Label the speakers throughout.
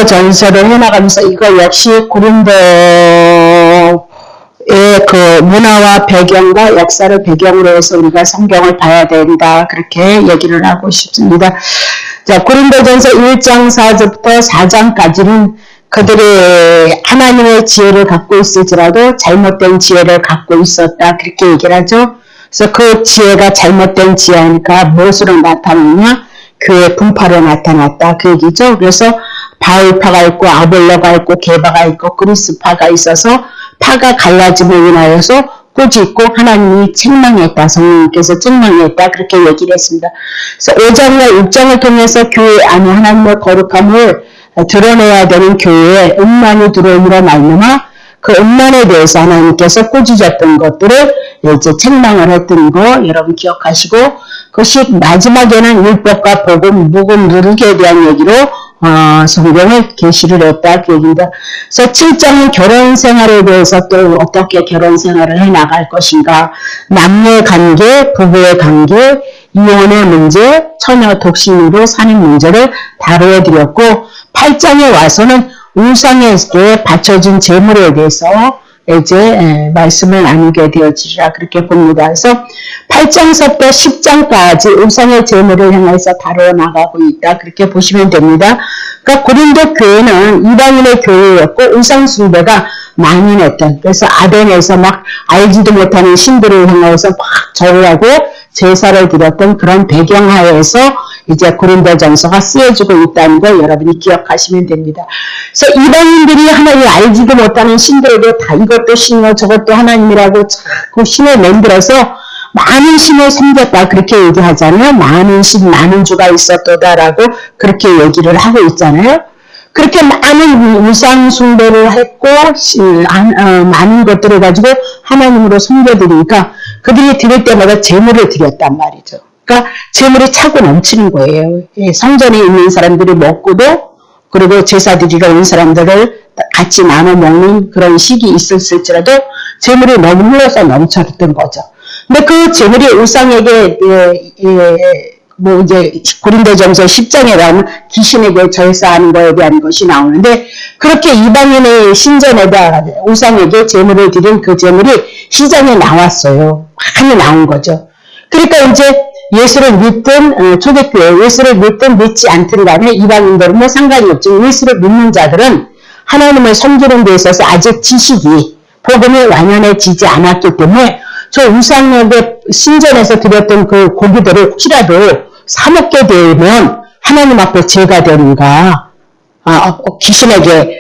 Speaker 1: 고린도 전서를 해나가면서 이거 역시 고린도의 그 문화와 배경과 역사를 배경으로 해서 우리가 성경을 봐야 된다. 그렇게 얘기를 하고 싶습니다. 자, 고린도전서 1장 4절부터 4장까지는 그들이 하나님의 지혜를 갖고 있을지라도 잘못된 지혜를 갖고 있었다. 그렇게 얘기를 하죠. 그래서 그 지혜가 잘못된 지혜니까 무엇으로 나타나냐? 교회 분파로 나타났다. 그 얘기죠. 그래서 바울파가 있고 아볼로가 있고 게바가 있고 그리스파가 있어서 파가 갈라짐을 인하여서 꾸짖고 하나님이 책망했다. 성령께서 책망했다. 그렇게 얘기를 했습니다. 그래서 5장과 6장을 통해서 교회 안에 하나님의 거룩함을 드러내야 되는 교회에 음란이 들어옴으로 말미암아 그 음란에 대해서 하나님께서 꾸짖었던 것들을 이제 책망을 했던 거 여러분 기억하시고 그것이 마지막에는 율법과 복음, 묵음, 누르기에 대한 얘기로 성경을 계시를 했다 그 얘기입니다. 그래서 7장은 결혼 생활에 대해서 또 어떻게 결혼 생활을 해나갈 것인가, 남녀의 관계, 부부의 관계, 이혼의 문제, 처녀 독신으로 사는 문제를 다루어 드렸고 8장에 와서는 우상에게 바쳐진 재물에 대해서 이제 말씀을 나누게 되어지리라 그렇게 봅니다. 그래서 8장서부터 10장까지 우상의 재물을 향해서 다루어 나가고 있다 그렇게 보시면 됩니다. 그러니까 고린도 교회는 이방인의 교회였고 우상 숭배가 만연했던, 그래서 아덴에서 막 알지도 못하는 신들을 향해서 막 절하고 제사를 드렸던 그런 배경하에서 이제 고린도전서가 쓰여지고 있다는 걸 여러분이 기억하시면 됩니다. 그래서 이방인들이 하나님 알지도 못하는 신들에게 다 이것도 신이요 저것도 하나님이라고 자꾸 신을 만들어서 많은 신을 섬겼다 그렇게 얘기하잖아요. 많은 신 많은 주가 있었다라고 그렇게 얘기를 하고 있잖아요. 그렇게 많은 우상 숭배를 했고 많은 것들을 가지고 하나님으로 섬겨드리니까 그들이 드릴 때마다 제물을 드렸단 말이죠. 그러니까 제물이 차고 넘치는 거예요. 성전에 있는 사람들이 먹고도 그리고 제사드리러 온 사람들을 같이 나눠 먹는 그런 식이 있었을지라도 제물이 너무 흘러서 넘쳤던 거죠. 근데 그 제물이 우상에게 뭐 이제 고린도전서 10장에 나오면 귀신에게 절사하는 거에 대한 것이 나오는데 그렇게 이방인의 신전에다 우상에게 제물을 드린 그 제물이 시장에 나왔어요. 많이 나온 거죠. 그러니까 이제 예수를 믿든 초대교회 예수를 믿든 믿지 않든 간에 이방인들은 뭐 상관이 없죠. 예수를 믿는 자들은 하나님을 섬기는 데 있어서 아직 지식이 복음이 완연해지지 않았기 때문에 저 우상에게 신전에서 드렸던 그 고기들을 혹시라도 사먹게 되면 하나님 앞에 죄가 되는가, 귀신에게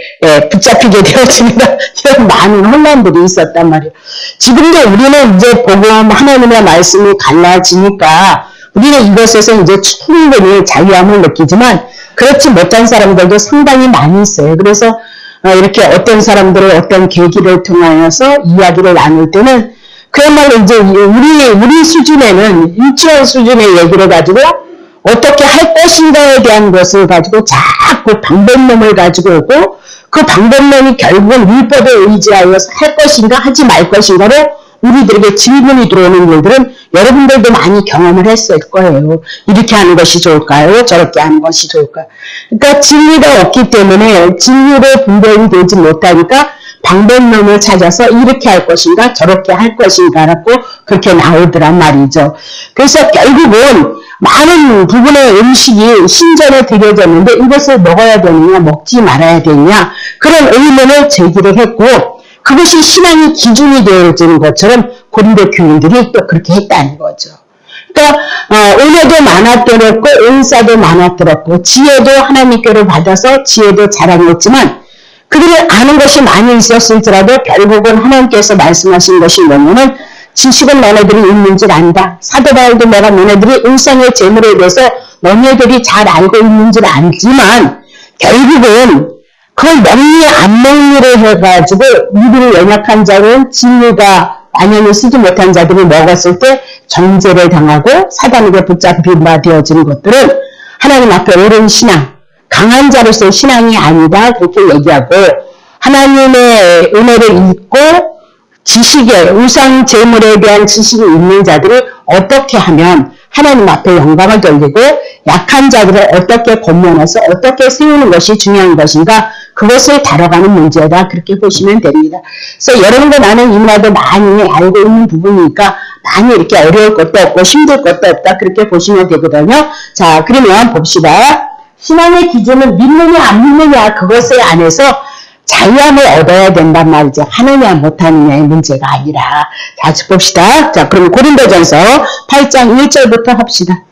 Speaker 1: 붙잡히게 되어집니다. 이런 많은 혼란들이 있었단 말이에요. 지금도 우리는 이제 복음 하나님의 말씀이 갈라지니까 우리는 이것에서 이제 충분히 자유함을 느끼지만 그렇지 못한 사람들도 상당히 많이 있어요. 그래서 이렇게 어떤 사람들을 어떤 계기를 통하여서 이야기를 나눌 때는 그야말로 이제 우리 수준에는 유치원 수준의 얘기를 가지고 어떻게 할 것인가에 대한 것을 가지고 자꾸 방법론을 가지고 오고 그 방법론이 결국은 율법에 의지하여서 할 것인가 하지 말 것인가로 우리들에게 질문이 들어오는 일들은 여러분들도 많이 경험을 했을 거예요. 이렇게 하는 것이 좋을까요? 저렇게 하는 것이 좋을까요? 그러니까 진리가 없기 때문에 진리로 분별이 되지 못하니까 방법론을 찾아서 이렇게 할 것인가 저렇게 할 것인가라고 그렇게 나오더란 말이죠. 그래서 결국은 많은 부분의 음식이 신전에 드려졌는데 이것을 먹어야 되느냐 먹지 말아야 되느냐 그런 의문을 제기를 했고 그것이 신앙의 기준이 되어지는 것처럼 고린도 교인들이 또 그렇게 했다는 거죠. 그러니까 은혜도 많았더랬고 은사도 많았더랬고 지혜도 하나님께로 받아서 지혜도 자랑했지만 그들이 아는 것이 많이 있었을지라도 결국은 하나님께서 말씀하신 것이 뭐냐면 지식은 너네들이 있는 줄 안다. 사도 바울도 내가 너네들이 일상의 재물에 대해서 너네들이 잘 알고 있는 줄 알지만 결국은 그걸 먹니 안 먹니를 해가지고 믿음이 연약한 자는 진리가 완연히 쓰지 못한 자들이 먹었을 때 정죄를 당하고 사단에게 붙잡힌 바 되어지는 것들은 하나님 앞에 옳은 신앙 강한 자로서의 신앙이 아니다 그렇게 얘기하고 하나님의 은혜를 잊고 지식에 우상 재물에 대한 지식이 있는 자들이 어떻게 하면 하나님 앞에 영광을 돌리고 약한 자들을 어떻게 권면해서 어떻게 세우는 것이 중요한 것인가 그것을 다뤄가는 문제다 그렇게 보시면 됩니다. 그래서 여러분과 나는 이문화도 많이 알고 있는 부분이니까 많이 이렇게 어려울 것도 없고 힘들 것도 없다 그렇게 보시면 되거든요. 자 그러면 봅시다. 신앙의 기준은 믿느냐 안 믿느냐 그것에 안에서 자유함을 얻어야 된단 말이죠. 하느냐 못하느냐의 문제가 아니라. 자 봅시다. 자 그럼 고린도전서 8장 1절부터 합시다.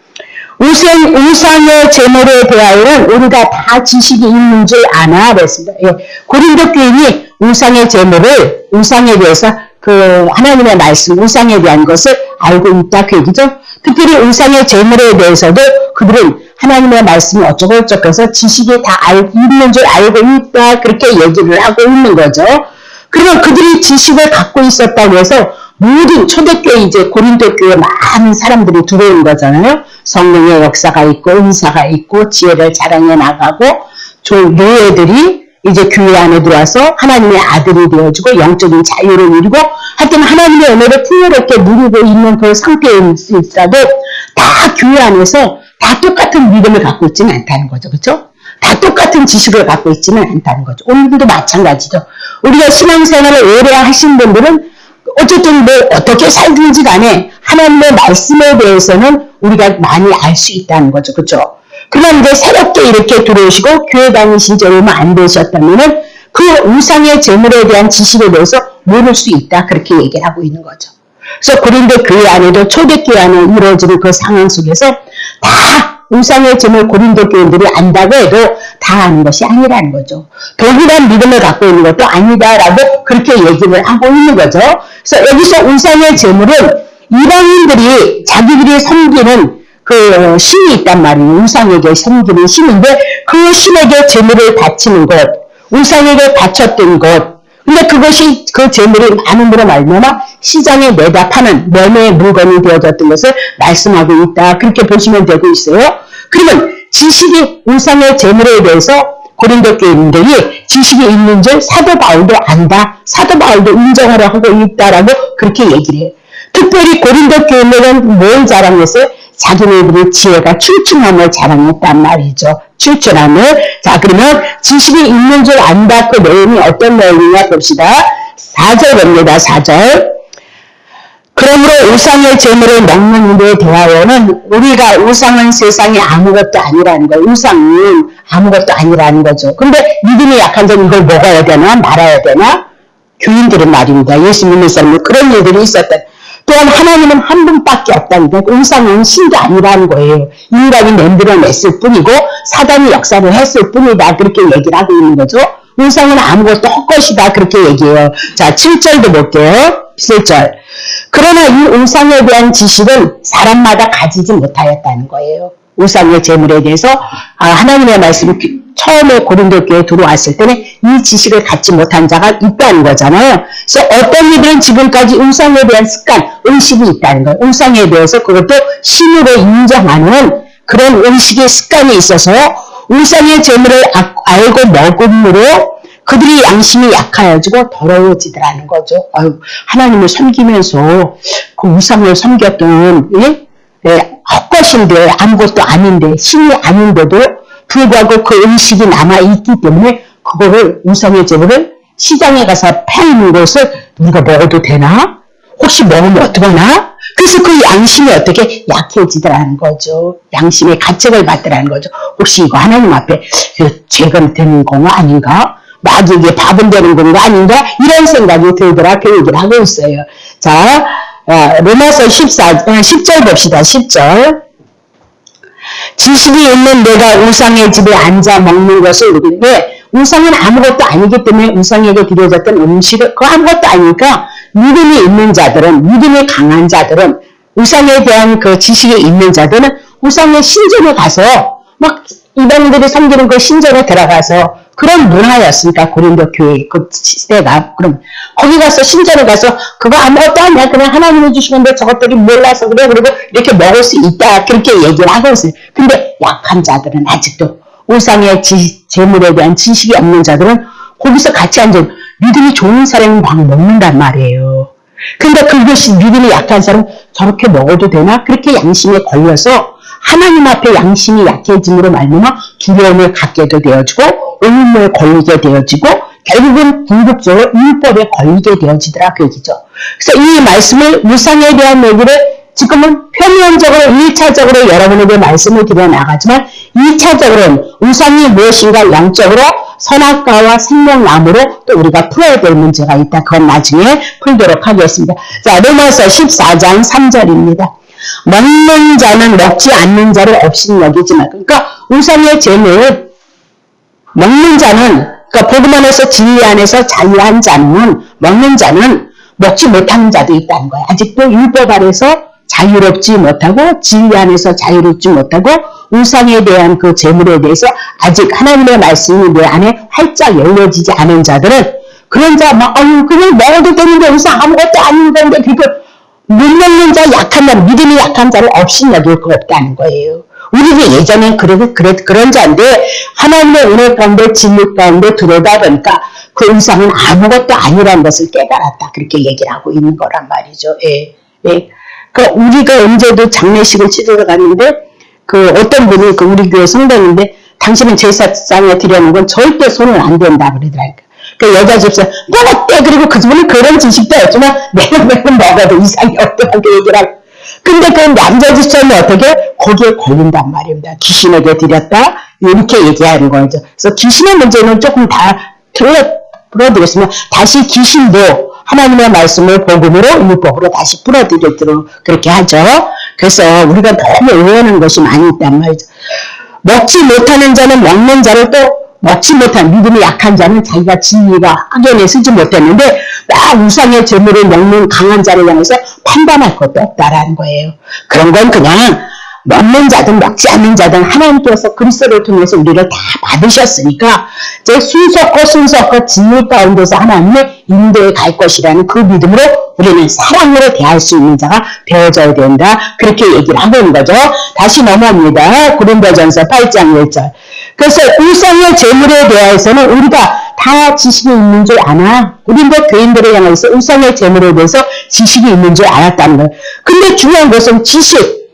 Speaker 1: 우상의 제물에 대하여는 우리가 다 지식이 있는 줄 아나 그랬습니다. 예. 고린도 교인이 우상의 제물을 우상에 대해서 그 하나님의 말씀 우상에 대한 것을 알고 있다 그 얘기죠. 특별히 우상의 제물에 대해서도 그들은 하나님의 말씀이 어쩌고저쩌고 해서 지식이 다 있는 줄 알고 있다 그렇게 얘기를 하고 있는 거죠. 그러면 그들이 지식을 갖고 있었다고 해서 모든 초대교회 이제 고린도 교회에 많은 사람들이 들어오는 거잖아요. 성령의 역사가 있고 은사가 있고 지혜를 자랑해 나가고 노예들이 이제 교회 안에 들어와서 하나님의 아들이 되어주고 영적인 자유를 누리고 하여튼 하나님의 은혜를 풍요롭게 누리고 있는 그 상태일 수 있어도 다 교회 안에서 다 똑같은 믿음을 갖고 있지는 않다는 거죠. 그렇죠? 다 똑같은 지식을 갖고 있지는 않다는 거죠. 오늘도 마찬가지죠. 우리가 신앙생활을 오래 하신 분들은 어쨌든 뭐 어떻게 살든지 간에 하나님의 말씀에 대해서는 우리가 많이 알 수 있다는 거죠. 그렇죠? 그러나 이제 새롭게 이렇게 들어오시고 교회 다니신 지 얼마 안 되셨다면은 그 우상의 제물에 대한 지식에 대해서 모를 수 있다. 그렇게 얘기를 하고 있는 거죠. 그래서 고린도 교회 안에도 초대교회 안에 이루어지는 그 상황 속에서 다 우상의 제물 고린도 교인들이 안다고 해도 다 아는 것이 아니라는 거죠. 동일한 믿음을 갖고 있는 것도 아니다라고 그렇게 얘기를 하고 있는 거죠. 그래서 여기서 우상의 제물은 이방인들이 자기들이 섬기는 그 신이 있단 말이에요. 우상에게 섬기는 신인데 그 신에게 제물을 바치는 것, 우상에게 바쳤던 것. 근데 그것이 그 제물이 많음으로 말미암아 시장에 내다 파는 매매의 물건이 되어졌던 것을 말씀하고 있다. 그렇게 보시면 되고 있어요. 그러면 지식이 우상의 제물에 대해서 고린도 교인들이 지식이 있는 줄 사도 바울도 안다. 사도 바울도 인정하려 하고 있다라고 그렇게 얘기를 해요. 특별히 고린도 교인들은 뭘 자랑했어요? 자기네들의 지혜가 출중함을 자랑했단 말이죠. 출중함을. 자 그러면 지식이 있는 줄 안다. 그 내용이 어떤 내용이냐 봅시다. 4절 봅니다. 4절. 그러므로 우상의 제물을 먹는 일에 대하여는 우리가 우상은 세상에 아무것도 아니라는 거예요. 우상은 아무것도 아니라는 거죠. 근데 믿음이 약한 자는 이걸 먹어야 되나 말아야 되나? 교인들은 말입니다. 예수 믿는 사람은 그런 일들이 있었다. 또한 하나님은 한 분밖에 없다는데 우상은 신도 아니라는 거예요. 인간이 만들어냈을 뿐이고 사단이 역사를 했을 뿐이다. 그렇게 얘기를 하고 있는 거죠. 우상은 아무것도 헛것이다. 그렇게 얘기해요. 자 7절도 볼게요. 7절. 그러나 이 우상에 대한 지식은 사람마다 가지지 못하였다는 거예요. 우상의 제물에 대해서 하나님의 말씀이 처음에 고린도 교회에 들어왔을 때는 이 지식을 갖지 못한 자가 있다는 거잖아요. 그래서 어떤 이들은 지금까지 우상에 대한 습관, 의식이 있다는 거예요. 우상에 대해서 그것도 신으로 인정하는 그런 의식의 습관이 있어서 우상의 제물을 알고 먹음으로 그들이 양심이 약해지고 더러워지더라는 거죠. 하나님을 섬기면서 그 우상을 섬겼던 헛것인데 아무것도 아닌데 신이 아닌데도 불구하고 그 의식이 남아있기 때문에 그거를 우상의 제물을 시장에 가서 팔는 것을 우리가 먹어도 되나? 혹시 먹으면 어떡하나? 그래서 그 양심이 어떻게 약해지더라는 거죠. 양심의 가책을 받더라는 거죠. 혹시 이거 하나님 앞에 죄가 되는 건가 아닌가? 마귀에게 밥은 되는 건가 아닌가? 이런 생각이 들더라. 그 얘기를 하고 있어요. 자, 로마서 10절 봅시다. 10절. 지식이 있는 내가 우상의 집에 앉아 먹는 것을 왜? 우상은 아무것도 아니기 때문에 우상에게 드려졌던 음식을 그거 아무것도 아니니까 믿음이 있는 자들은 믿음이 강한 자들은 우상에 대한 그 지식이 있는 자들은 우상의 신전에 가서 막 이방인들이 섬기는 그 신전에 들어가서 그런 문화였으니까 고린도 교회 그 시대가 그럼 거기 가서 신전에 가서 그거 아무것도 아니야 그냥 하나님이 주신 건데 저것들이 몰라서 그래 그리고 이렇게 먹을 수 있다 그렇게 얘기를 하고 있어요. 근데 약한 자들은 아직도 우상의 제물에 대한 지식이 없는 자들은 거기서 같이 앉아 믿음이 좋은 사람이 막 먹는단 말이에요. 근데 그것이 믿음이 약한 사람 저렇게 먹어도 되나? 그렇게 양심에 걸려서 하나님 앞에 양심이 약해짐으로 말미암아 두려움을 갖게도 되어지고 의문에 걸리게 되어지고 결국은 궁극적으로 율법에 걸리게 되어지더라 그 얘기죠. 그래서 이 말씀을 우상에 대한 얘기를 지금은 표면적으로 1차적으로 여러분에게 말씀을 드려 나가지만 2차적으로는 우상이 무엇인가 영적으로 선악과와 생명나무로 또 우리가 풀어야 될 문제가 있다. 그건 나중에 풀도록 하겠습니다. 자, 로마서 14장 3절입니다. 먹는 자는 먹지 않는 자를 없인 여기지만, 그러니까 우상의 재물 먹는 자는, 그러니까 복음 안에서 진리 안에서 자유한 자는, 먹는 자는 먹지 못하는 자도 있다는 거예요. 아직도 율법 아래서 자유롭지 못하고 진리 안에서 자유롭지 못하고 우상에 대한 그 재물에 대해서 아직 하나님의 말씀이 내 안에 활짝 열려지지 않은 자들은 그런 자 막 그냥 먹어도 되는데 우상 아무것도 아닌 건데 그걸 못 먹는 자 약한 자 믿음이 약한 자를 없이 여길 거 없다는 거예요. 우리도 예전엔 그런 자인데 하나님의 은혜 가운데 진리 가운데 들어오다 보니까 그 우상은 아무것도 아니라는 것을 깨달았다. 그렇게 얘기를 하고 있는 거란 말이죠. 예. 예. 우리가 언제도 장례식을 치르러 갔는데, 어떤 분이 우리 교회 성도인데, 당신은 제사상에 드리는 건 절대 손을 안 댄다 그러더라니까. 여자 집사, 먹었대. 그리고 그 분은 그런 지식도 없지만, 내가 먹어도 이상이 없다고 얘기를 하고. 근데 그 남자 집사는 어떻게? 거기에 걸린단 말입니다. 귀신에게 드렸다. 이렇게 얘기하는 거죠. 그래서 귀신의 문제는 조금 다 풀어드렸으면, 다시 귀신도 하나님의 말씀을 복음으로 율법으로 다시 풀어드리도록 그렇게 하죠. 그래서 우리가 너무 오해하는 것이 많이 있단 말이죠. 먹지 못하는 자는 먹는 자를 또 먹지 못한 믿음이 약한 자는 자기가 진리가 확연히 쓰지 못했는데 막 우상의 재물을 먹는 강한 자를 향해서 판단할 것도 없다라는 거예요. 그런 건 그냥 먹는 자든 먹지 않는 자든 하나님께서 그리스도를 통해서 우리를 다 받으셨으니까 이제 순서껏 진리 가운데서 하나님의 인도에 갈 것이라는 그 믿음으로 우리는 사랑으로 대할 수 있는 자가 되어져야 된다. 그렇게 얘기를 하고 있는 거죠. 다시 넘어옵니다. 고린도전서 8장 1절. 그래서 우상의 재물에 대해서는 우리가 다 지식이 있는 줄 아나. 고린도 교인들을 향해서 우상의 재물에 대해서 지식이 있는 줄 알았다는 거예요. 근데 중요한 것은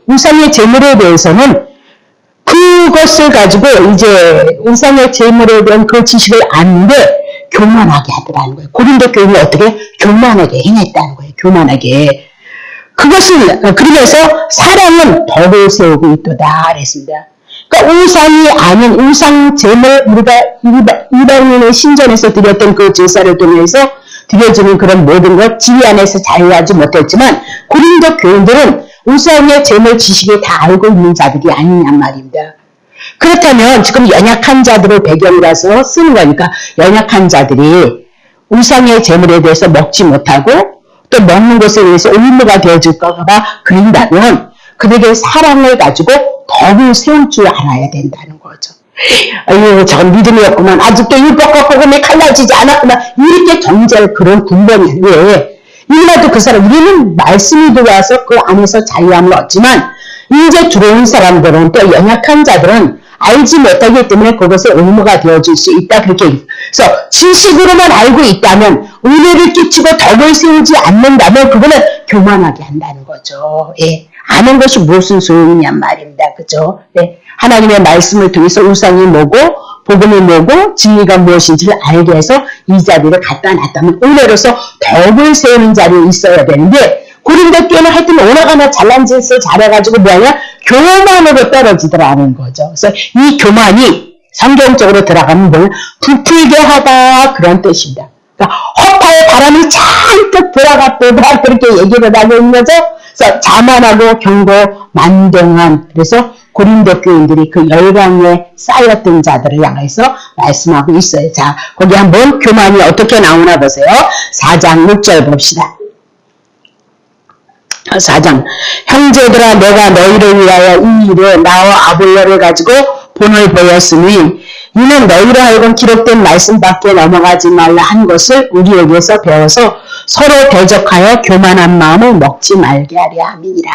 Speaker 1: 우상의 재물에 대해서는 그것을 가지고 이제 우상의 재물에 대한 그 지식을 아는데 교만하게 하더라는 거예요. 고린도 교인이 어떻게 교만하게 행했다는 거예요. 교만하게. 그러면서 사랑은 덕을 세우고 있도다 그랬습니다. 그러니까 우상이 아닌 우상 재물 우리가 이방인의 신전에서 드렸던 그 제사를 통해서 드려지는 그런 모든 것 진리 안에서 자유하지 못했지만 고린도 교인들은 우상의 재물 지식을 다 알고 있는 자들이 아니냔 말입니다. 그렇다면 지금 연약한 자들을 배경이라서 쓰는 거니까 연약한 자들이 우상의 재물에 대해서 먹지 못하고 또 먹는 것에 의해서 의무가 되어질까 봐 그린다면 그들에게 사랑을 가지고 덕을 세울 줄 알아야 된다는 거죠. 아유, 저건 믿음이 없구만. 아직도 율법과 복음이 갈라지지 않았구만. 이렇게 정죄할 그런 군번이 왜? 이라도 그 사람, 우리는 말씀이 들어와서 그 안에서 자유함을 얻지만, 이제 들어온 사람들은 또 연약한 자들은 알지 못하기 때문에 그것에 의무가 되어질 수 있다. 그렇게. 그래서 지식으로만 알고 있다면, 은혜를 끼치고 덕을 세우지 않는다면, 그거는 교만하게 한다는 거죠. 예. 아는 것이 무슨 소용이냔 말입니다. 그죠? 예. 하나님의 말씀을 통해서 우상이 뭐고, 복음이 뭐고 진리가 무엇인지를 알게 해서 이 자리를 갖다 놨다면 은혜로서 덕을 세우는 자리에 있어야 되는데 고린도 교회는 하여튼 오나가나 잘난 짓을 잘해가지고 뭐냐 교만으로 떨어지더라는 거죠. 그래서 이 교만이 성경적으로 들어가면 뭐냐 부풀게 하다 그런 뜻입니다. 그러니까 허파에 바람이 잔뜩 들어갔다 그렇게 얘기를 하고 있는 거죠. 그래서 자만하고 경고 만동한 그래서 고린도 교인들이 그 열강에 쌓였던 자들을 향해서 말씀하고 있어요. 자, 거기 한번 교만이 어떻게 나오나 보세요. 4장 6절 봅시다. 4장 형제들아 내가 너희를 위하여 이 일에 나와 아볼로를 가지고 본을 보였으니 이는 너희로 하여금 기록된 말씀밖에 넘어가지 말라 한 것을 우리에게서 배워서 서로 대적하여 교만한 마음을 먹지 말게 하려 함이니라.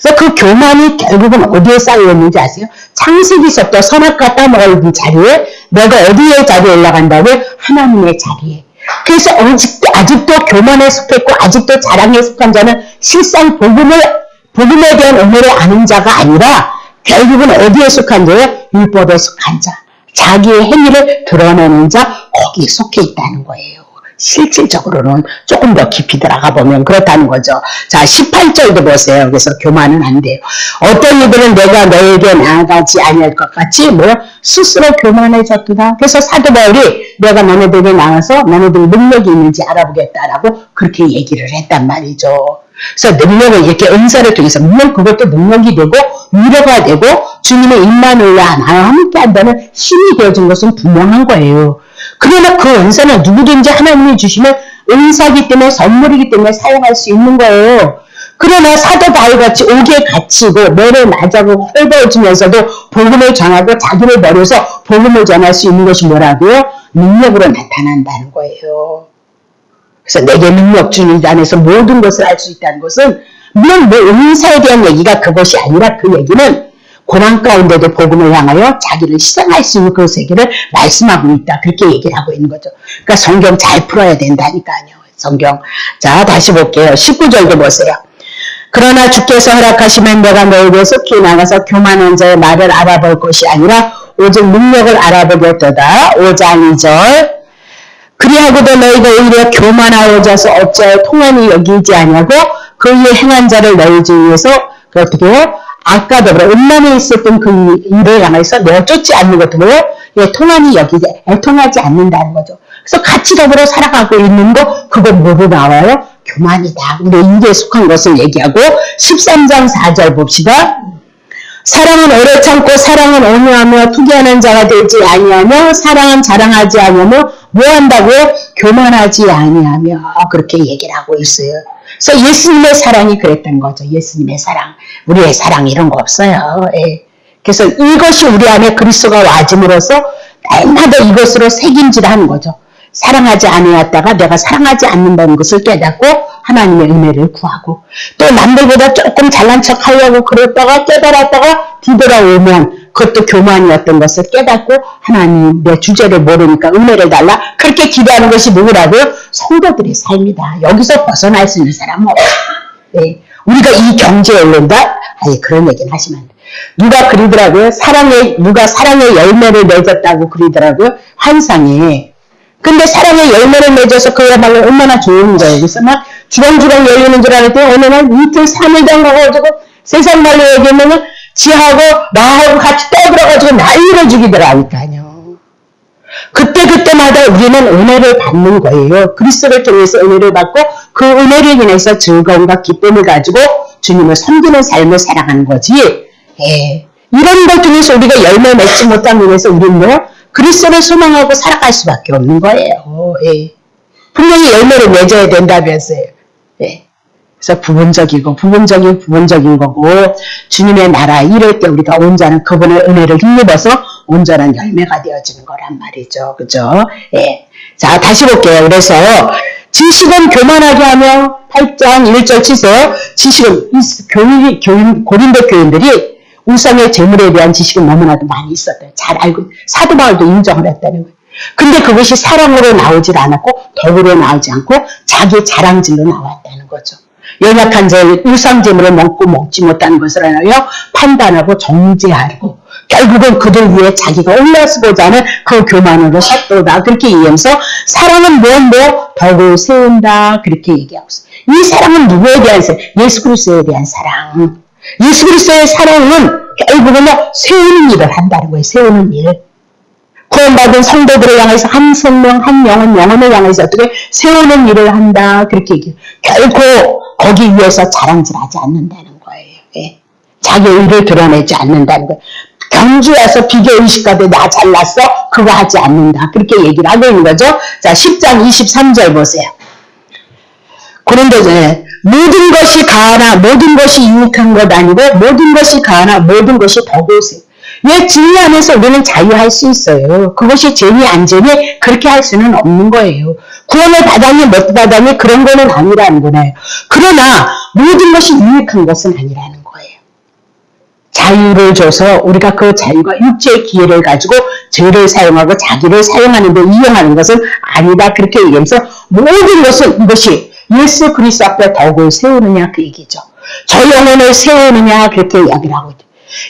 Speaker 1: 그래서 그 교만이 결국은 어디에 쌓여있는지 아세요? 창세기서부터 선악과 따먹은 자리에 내가 어디에 자리에 올라간다고요? 하나님의 자리에. 그래서 아직도 교만에 속했고 아직도 자랑에 속한 자는 실상 복음에 대한 은혜를 아는 자가 아니라 결국은 어디에 속한 자예요? 율법에 속한 자. 자기의 행위를 드러내는 자, 거기에 속해 있다는 거예요. 실질적으로는 조금 더 깊이 들어가 보면 그렇다는 거죠. 자, 18절도 보세요. 그래서 교만은 안 돼요. 어떤 이들은 내가 너에게 나아가지 아니할 것 같이 스스로 교만해졌구나. 그래서 사도 바울이 내가 너네들에게 나와서 너네들 능력이 있는지 알아보겠다라고 그렇게 얘기를 했단 말이죠. 그래서 능력을 이렇게 은사를 통해서 물론 그것도 능력이 되고 위로가 되고 주님의 임마누엘과 나와 함께 한다는 힘이 되어준 것은 분명한 거예요. 그러나 그 은사는 누구든지 하나님이 주시면 은사기 때문에 선물이기 때문에 사용할 수 있는 거예요. 그러나 사도 바울같이 옥에 갇히고 매를 맞아고 헐벗어지면서도 복음을 전하고 자기를 버려서 복음을 전할 수 있는 것이 뭐라고요? 능력으로 나타난다는 거예요. 그래서 내게 능력 주님 안에서 모든 것을 알 수 있다는 것은 물론 은사에 대한 얘기가 그것이 아니라 그 얘기는 고난 가운데도 복음을 향하여 자기를 희생할 수 있는 그 세계를 말씀하고 있다. 그렇게 얘기를 하고 있는 거죠. 그러니까 성경 잘 풀어야 된다니까요. 성경. 자, 다시 볼게요. 19절도 보세요. 그러나 주께서 허락하시면 내가 너에게 속히 나가서 교만한 자의 말을 알아볼 것이 아니라 오직 능력을 알아보겠도다. 5장 2절. 그리하고도 너희가 오히려 교만하여져서 어찌하여 통한이 여기지 아니하고 그의 행한 자를 너희 중에서 어떻게 해요? 아까도 그래 음란에 있었던 그 일을 향해서 내가 쫓지 않는 것도 뭐예요? 통한이 여기지 애통하지 않는다는 거죠. 그래서 같이 더불어 살아가고 있는 거 그거 뭐로 나와요? 교만이다. 근데 이게 속한 것을 얘기하고 13장 4절 봅시다. 사랑은 오래 참고 사랑은 온유하며 투기하는 자가 되지 아니하며 사랑은 자랑하지 아니하며 뭐한다고요? 교만하지 아니하며 그렇게 얘기를 하고 있어요. 그래서 예수님의 사랑이 그랬던 거죠. 예수님의 사랑. 우리의 사랑 이런 거 없어요. 예. 그래서 이것이 우리 안에 그리스도가 와짐으로써 날마다 이것으로 새김질하는 거죠. 사랑하지 아니었다가 내가 사랑하지 않는다는 것을 깨닫고 하나님의 은혜를 구하고 또 남들보다 조금 잘난 척하려고 그랬다가 깨달았다가 뒤돌아오면 그것도 교만이었던 것을 깨닫고 하나님 내 주제를 모르니까 은혜를 달라 그렇게 기도하는 것이 누구라고요? 성도들의 삶이다. 여기서 벗어날 수 있는 사람은 없어요. 네. 우리가 이 경지에 오른다? 아니 그런 얘기는 하시면 안 돼요. 누가 그리더라고요? 누가 사랑의 열매를 맺었다고 그리더라고요? 환상에. 근데 사랑의 열매를 맺어서 그야말로 얼마나 좋은 거예요. 그래서 막 주렁주렁 열리는 줄 알았더니 어느 날 이틀 3일간 가가지고 세상 말로 얘기하면 지하고 나하고 같이 떠들어가지고 난리를 죽이더라니까요. 그때마다 우리는 은혜를 받는 거예요. 그리스도를 통해서 은혜를 받고 그 은혜를 인해서 즐거움과 기쁨을 가지고 주님을 섬기는 삶을 살아가는 거지. 예. 이런 것 중에서 우리가 열매 맺지 못한 면에서 우리는 뭐 그리스도를 소망하고 살아갈 수밖에 없는 거예요. 예. 분명히 열매를 맺어야 된다면서요. 예. 그래서 부분적인 거고 주님의 나라 이럴 때 우리가 온전한 그분의 은혜를 힘입어서 온전한 열매가 되어지는 거란 말이죠. 그죠? 예. 자, 다시 볼게요. 그래서 지식은 교만하게 하며 8장 1절 치세요. 지식은 고린도 교인들이 우상의 재물에 대한 지식은 너무나도 많이 있었대요. 잘 알고 사도 바울도 인정을 했다는 거예요. 근데 그것이 사랑으로 나오질 않았고 덕으로 나오지 않고 자기 자랑질로 나왔다는 거죠. 연약한 자의 우상 재물을 먹지 못하는 것을 하여 판단하고 정죄하고 결국은 그들 위해 자기가 올라서고자 하는 그 교만으로 섰도다. 그렇게 얘기하면서 사랑은 덕을 세운다. 그렇게 얘기하고 있어요. 이 사랑은 누구에 대한 사랑? 예수 그리스도에 대한 사랑. 예수 그리스도의 사랑은 결국은 세우는 일을 한다는 거예요. 세우는 일. 구원받은 성도들을 향해서 한 생명, 한 영혼을 향해서 어떻게 세우는 일을 한다. 그렇게 얘기해요. 결코 거기 위해서 자랑질하지 않는다는 거예요. 예. 자기의 일을 드러내지 않는다는 거예요. 경주에서 비교의식가도 나 잘났어? 그거 하지 않는다. 그렇게 얘기를 하고 있는 거죠. 자, 10장 23절 보세요. 고린도전에 모든 것이 가하나 모든 것이 유익한 것 아니고 모든 것이 가하나 모든 것이 덕으세요. 왜 진리 안에서 우리는 자유할 수 있어요. 그것이 죄니 안 죄니 그렇게 할 수는 없는 거예요. 구원을 받았니 못 받았니 그런 거는 아니라는 거예요. 그러나 모든 것이 유익한 것은 아니라는 거예요. 잘 자유를 줘서 우리가 그 자유가 육체의 기회를 가지고 죄를 사용하고 자기를 사용하는데 이용하는 것은 아니다. 그렇게 얘기하면서 모든 것은 이것이 예수 그리스도 앞에 덕을 세우느냐 그 얘기죠. 저 영혼을 세우느냐 그렇게 이야기를 하고 있죠.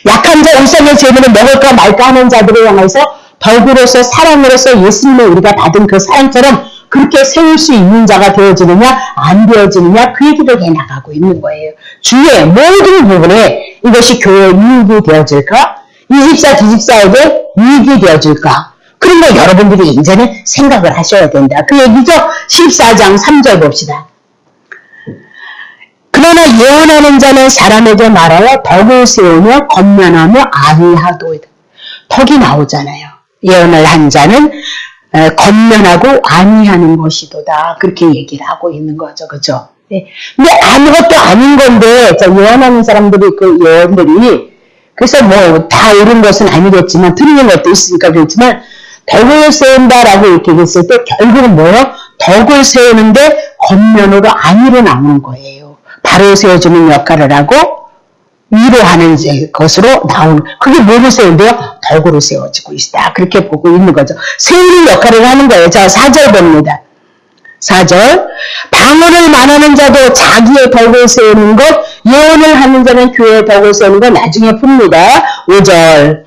Speaker 1: 약한 자 우상의 재물을 먹을까 말까 하는 자들을 향해서 덕으로서 사랑으로서 예수님을 우리가 받은 그 사랑처럼 그렇게 세울 수 있는 자가 되어지느냐 안 되어지느냐 그 얘기를 해나가고 있는 거예요. 주의 모든 부분에 이것이 교회에 유익이 되어질까? 이 집사 저 집사에게 유익이 되어질까? 그런 거 여러분들이 이제는 생각을 하셔야 된다. 그 얘기죠. 14장 3절 봅시다. 그러나 예언하는 자는 사람에게 말하여 덕을 세우며 권면하며 안위하도이다. 덕이 나오잖아요. 예언을 한 자는 권면하고 안위하는 것이도다. 그렇게 얘기를 하고 있는 거죠. 그죠? 네. 근데 아무것도 아닌 건데, 예언하는 사람들이, 그 예언들이, 그래서 뭐, 다 옳은 것은 아니겠지만, 틀린 것도 있으니까 그렇지만, 덕을 세운다라고 이렇게 했을 때, 결국은 뭐예요? 덕을 세우는데, 권면으로 안위로 나오는 거예요. 바로 세워주는 역할을 하고, 위로하는 것으로 나오는, 그게 뭐로 세운대요? 덕으로 세워지고 있다. 그렇게 보고 있는 거죠. 세우는 역할을 하는 거예요. 자, 4절 봅니다. 4절. 방언을 말하는 자도 자기의 덕을 세우는 것, 예언을 하는 자는 교회의 덕을 세우는 것 나중에 풉니다. 5절.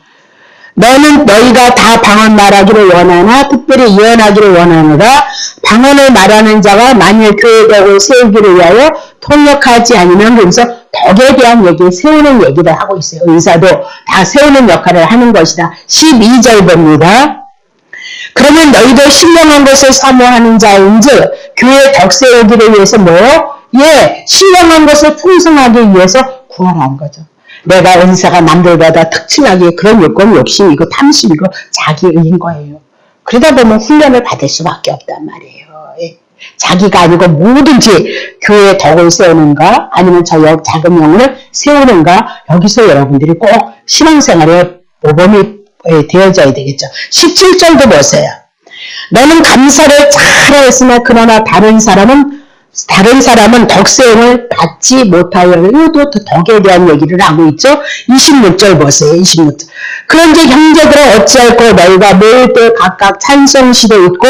Speaker 1: 너는 너희가 다 방언 말하기를 원하나 특별히 예언하기를 원하노라. 방언을 말하는 자가 만일 교회의 덕을 세우기를 위하여 통역하지 않으면 그래서 덕에 대한 얘기, 세우는 얘기를 하고 있어요. 의사도 다 세우는 역할을 하는 것이다. 12절 봅니다. 그러면 너희도 신령한 것을 사모하는 자인즉 교회 덕 세우기를 위해서 뭐요? 예, 신령한 것을 풍성하기 위해서 구하라는 거죠. 내가 은사가 남들보다 특출나게 그런 요건, 욕심, 이거 탐심이고 자기의인 거예요. 그러다 보면 훈련을 받을 수밖에 없단 말이에요. 예. 자기가 아니고 뭐든지 교회의 덕을 세우는가 아니면 저 작은 영혼을 세우는가 여기서 여러분들이 꼭 신앙생활에 모범이 되어져야 되겠죠. 17절도 보세요. 너는 감사를 잘하였으나 그러나 다른 사람은 덕세움을 받지 못하여. 이것도 덕에 대한 얘기를 하고 있죠. 26절 보세요. 26절. 그런즉 형제들아 어찌할꼬 너희가 모일 때 각각 찬송시도 있고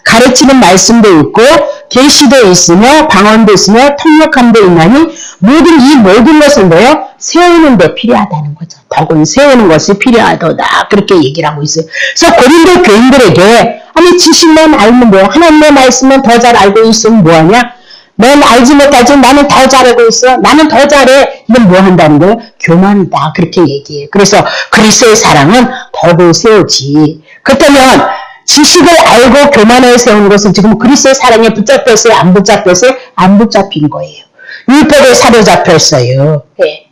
Speaker 1: 가르치는 말씀도 있고 계시도 있으며 방언도 있으며 통역함도 있나니 이 모든 것을 뭐요? 세우는 데 필요하다는 거죠. 덕은 세우는 것이 필요하도다. 그렇게 얘기를 하고 있어요. 그래서 고린도 교인들에게 아니 지식만 알면 뭐야? 하나님의 말씀은 더 잘 알고 있으면 뭐하냐? 넌 알지 못하지 나는 더 잘하고 있어. 나는 더 잘해. 이건 뭐 한다는 거예요? 교만이다. 그렇게 얘기해요. 그래서 그리스도의 사랑은 덕을 세우지. 그렇다면 지식을 알고 교만을 세우는 것은 지금 그리스도의 사랑에 붙잡혔어요? 안 붙잡혔어요? 안 붙잡힌 거예요. 율법에 사로잡혔어요. 예.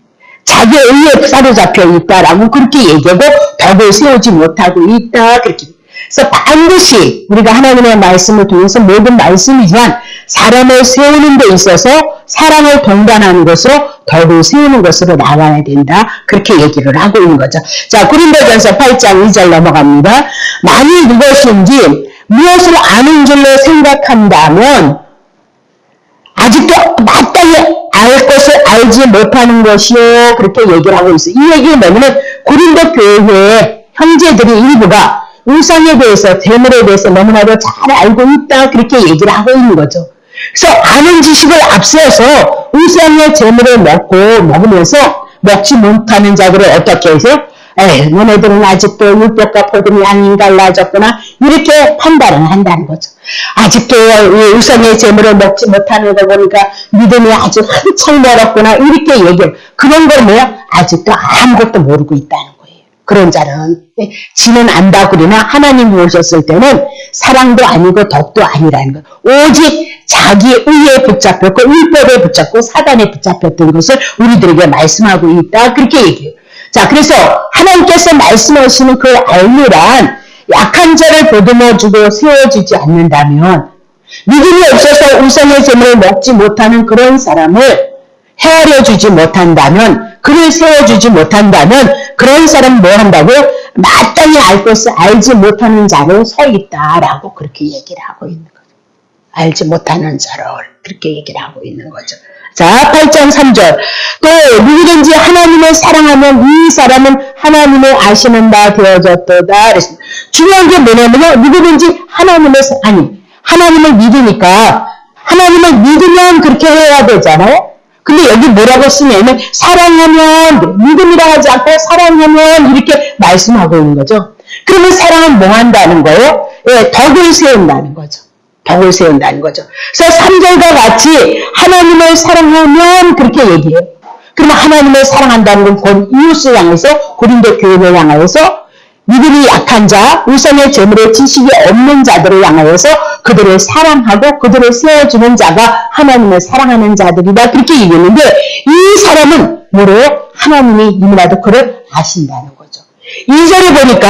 Speaker 1: 자기 의에 사로잡혀 있다라고 그렇게 얘기하고 덕을 세우지 못하고 있다. 그렇게. 그래서 반드시 우리가 하나님의 말씀을 통해서 모든 말씀이지만 사람을 세우는 데 있어서 사랑을 동반하는 것으로 덕을 세우는 것으로 나와야 된다. 그렇게 얘기를 하고 있는 거죠. 자, 고린도전서 8장 2절 넘어갑니다. 만일 무엇인지 무엇을 아는 줄로 생각한다면 아직도 마땅히 알 것을 알지 못하는 것이요. 그렇게 얘기를 하고 있어요. 이 얘기는 뭐냐면 고린도 교회의 형제들이 일부가 우상에 대해서, 재물에 대해서 너무나도 잘 알고 있다. 그렇게 얘기를 하고 있는 거죠. 그래서 아는 지식을 앞세워서 우상의 재물을 먹으면서 먹지 못하는 자들을 어떻게 해서 너네들은 아직도 율법과 복음이 안 갈라졌구나. 이렇게 판단을 한다는 거죠. 아직도 우상의 재물을 먹지 못하는 거 보니까 믿음이 아주 한창 멀었구나. 이렇게 얘기해요. 그런 걸 뭐야? 아직도 아무것도 모르고 있다는 거예요. 그런 자는 지는 안다 그러나 하나님이 오셨을 때는 사랑도 아니고 덕도 아니라는 거. 오직 자기 의에 붙잡혔고 율법에 붙잡고 사단에 붙잡혔던 것을 우리들에게 말씀하고 있다. 그렇게 얘기해요. 자, 그래서 하나님께서 말씀하시는 그 알미란 약한 자를 보듬어주고 세워주지 않는다면 믿음이 없어서 우상의 재물을 먹지 못하는 그런 사람을 헤아려주지 못한다면 그를 세워주지 못한다면 그런 사람은 뭐 한다고? 마땅히 알 것을 알지 못하는 자로 서 있다라고 그렇게 얘기를 하고 있는 거죠. 알지 못하는 자를 그렇게 얘기를 하고 있는 거죠. 자, 8장 3절. 또 누구든지 하나님을 사랑하면 이 사람은 하나님을 아시는 바 되어졌도다. 그랬습니다. 중요한 게 뭐냐면요. 누구든지 하나님을 믿으니까 하나님을 믿으면 그렇게 해야 되잖아요. 근데 여기 뭐라고 쓰냐면 사랑하면, 믿음이라 하지 않고 사랑하면 이렇게 말씀하고 있는 거죠. 그러면 사랑은 뭐 한다는 거예요? 예, 덕을 세운다는 거죠. 덕을 세운다는 거죠. 그래서 3절과 같이 하나님을 사랑하면 그렇게 얘기해요. 그러면 하나님을 사랑한다는 건 이웃을 향해서, 고린도 교회를 향하여서, 믿음이 약한 자, 우상의 재물에 지식이 없는 자들을 향하여서 그들을 사랑하고 그들을 세워주는 자가 하나님을 사랑하는 자들이다. 그렇게 얘기했는데 이 사람은 뭐래요? 하나님이 이미라도 그를 아신다는 거죠. 2절에 보니까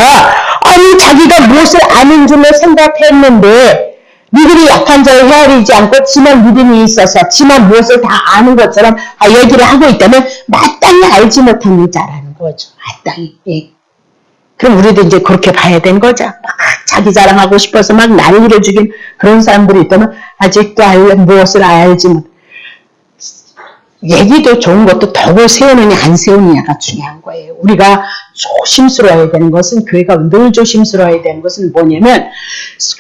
Speaker 1: 아니 자기가 무엇을 아는 줄로 생각했는데 믿음이 약한 자를 헤아리지 않고 지만 믿음이 있어서 지만 무엇을 다 아는 것처럼 얘기를 하고 있다면 마땅히 알지 못하는 자라는 거죠. 마땅히. 예. 그럼 우리도 이제 그렇게 봐야 되는 거죠. 막 자기 자랑하고 싶어서 막 난리를 죽인 그런 사람들이 있다면 아직도 무엇을 알지 못. 얘기도 좋은 것도 덕을 세우느냐 안 세우느냐가 중요한 거예요. 우리가 조심스러워야 되는 것은, 교회가 늘 조심스러워야 되는 것은 뭐냐면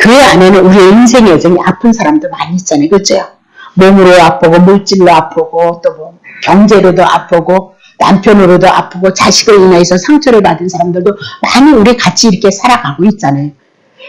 Speaker 1: 교회 안에는 우리의 인생의 여정이 아픈 사람도 많이 있잖아요. 그렇죠? 몸으로 아프고 물질로 아프고 또 뭐 경제로도 아프고 남편으로도 아프고 자식을 인해서 상처를 받은 사람들도 많이 우리 같이 이렇게 살아가고 있잖아요.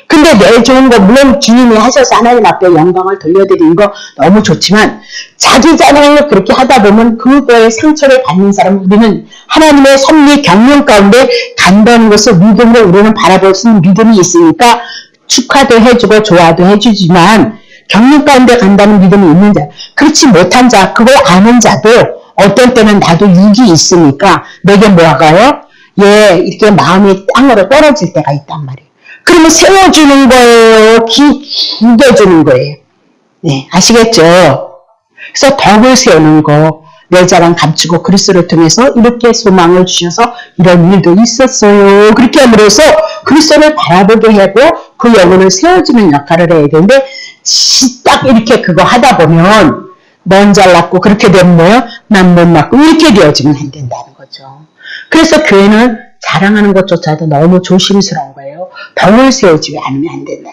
Speaker 1: 근데 내 좋은 거 물론 주님이 하셔서 하나님 앞에 영광을 돌려드리는 거 너무 좋지만 자기 자랑을 그렇게 하다 보면 그거에 상처를 받는 사람은 우리는 하나님의 섭리 경륜 가운데 간다는 것을 믿음으로 우리는 바라볼 수 있는 믿음이 있으니까 축하도 해주고 좋아도 해주지만 경륜 가운데 간다는 믿음이 있는 자, 그렇지 못한 자, 그걸 아는 자도 어떤 때는 나도 육이 있으니까 내게 뭐가요? 이렇게 마음이 땅으로 떨어질 때가 있단 말이에요. 그러면 세워주는 거예요? 기겨주는 거예요? 네, 아시겠죠? 그래서 덕을 세우는 거, 내 자랑 감추고 그리스도를 통해서 이렇게 소망을 주셔서 이런 일도 있었어요. 그렇게 함으로써 그리스도를 바라보게 하고 그 영혼을 세워주는 역할을 해야 되는데 딱 이렇게 그거 하다 보면 넌 잘났고 그렇게 되면 뭐예요? 난 못 났고 이렇게 되어지면 안 된다는 거죠. 그래서 교회는 자랑하는 것조차도 너무 조심스러운 거예요. 덕을 세우지 않으면 안 된다.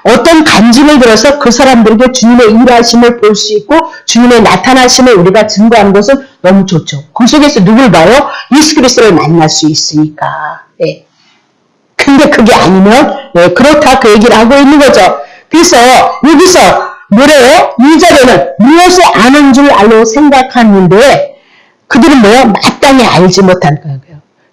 Speaker 1: 어떤 간증을 들어서 그 사람들에게 주님의 일하심을 볼 수 있고 주님의 나타나심을 우리가 증거하는 것은 너무 좋죠. 그 속에서 누굴 봐요? 예수 그리스도를 만날 수 있으니까. 네. 근데 그게 아니면 그렇다 그 얘기를 하고 있는 거죠. 그래서 여기서 뭐래요? 2절에는 무엇을 아는 줄 알고 생각하는데 그들은 뭐예요? 마땅히 알지 못한 거예요.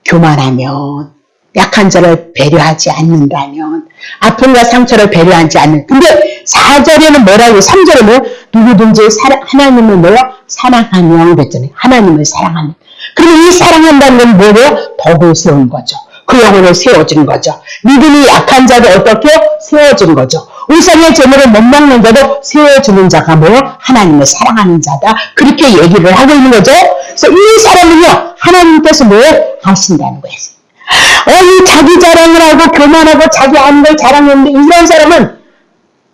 Speaker 1: 교만하면, 약한 자를 배려하지 않는다면, 아픔과 상처를 배려하지 않는. 근데 4절에는 뭐라고? 3절에는 누구든지 하나님을 뭐요? 사랑하면 그랬잖아요. 하나님을 사랑하면. 그러면 이 사랑한다는 건 뭐예요? 덕을 세운 거죠. 그 영혼을 세워주는 거죠. 믿음이 약한 자도 어떻게 세워주는 거죠. 우상의 재물을 못 먹는 자도 세워주는 자가 뭐예요? 하나님을 사랑하는 자다. 그렇게 얘기를 하고 있는 거죠. 그래서 이 사람은요, 하나님께서 뭐예요? 하신다는 거예요. 이 자기 자랑을 하고 교만하고 자기 아는 걸 자랑했는데 이런 사람은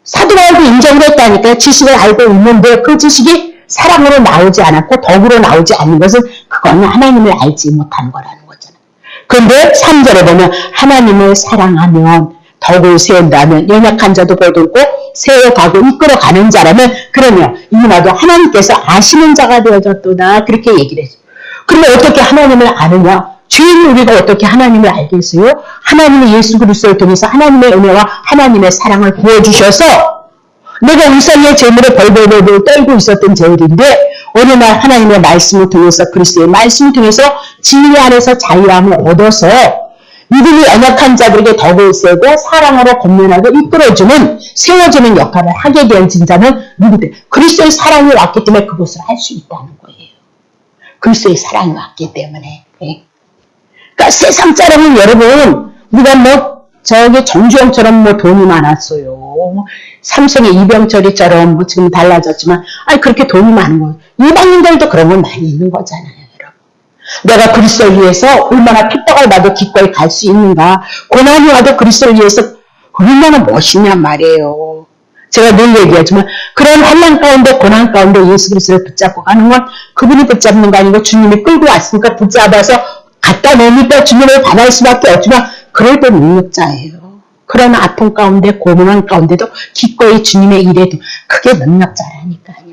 Speaker 1: 사도 바울도 인정을 했다니까요. 지식을 알고 있는데 그 지식이 사랑으로 나오지 않았고 덕으로 나오지 않는 것은 그거는 하나님을 알지 못한 거라는 거잖아요. 그런데 3절에 보면 하나님을 사랑하면 덕을 세운다면 연약한 자도 보듬고 세워가고 이끌어가는 자라면 그러면 이나도 하나님께서 아시는 자가 되어졌도다. 그렇게 얘기를 했어요. 그러면 어떻게 하나님을 아느냐? 주인 우리가 어떻게 하나님을 알겠어요? 하나님이 예수 그리스도를 통해서 하나님의 은혜와 하나님의 사랑을 부어주셔서 내가 우상의 재물에 벌벌벌 떨고 있었던 죄인인데 어느 날 하나님의 말씀을 통해서 그리스도의 말씀을 통해서 진리 안에서 자유함을 얻어서 믿음이 연약한 자들에게 덕을 세고 사랑으로 권면하고 이끌어주는 세워주는 역할을 하게 된 진자는 누구들? 그리스도의 사랑이 왔기 때문에 그것을 할 수 있다는 거예요. 그리스도의 사랑이 왔기 때문에. 그러니까 세상 사람은 여러분 우리가 뭐 저기 정주영처럼 뭐 돈이 많았어요. 삼성의 이병철이처럼 뭐 지금 달라졌지만 그렇게 돈이 많은 거예요. 이방인들도 그런 건 많이 있는 거잖아요. 내가 그리스도를 위해서 얼마나 핍박을 받아 기꺼이 갈 수 있는가. 고난이 와도 그리스도를 위해서 얼마나 멋있냔 말이에요. 제가 늘 얘기하지만 그런 환난 가운데 고난 가운데 예수 그리스도를 붙잡고 가는 건 그분이 붙잡는 거 아니고 주님이 끌고 왔으니까 붙잡아서 갖다 놓으니까 주님을 받을 수밖에 없지만 그럴 때 능력자예요. 그런 아픔 가운데 고난 가운데도 기꺼이 주님의 일에도 그게 능력자라니까요.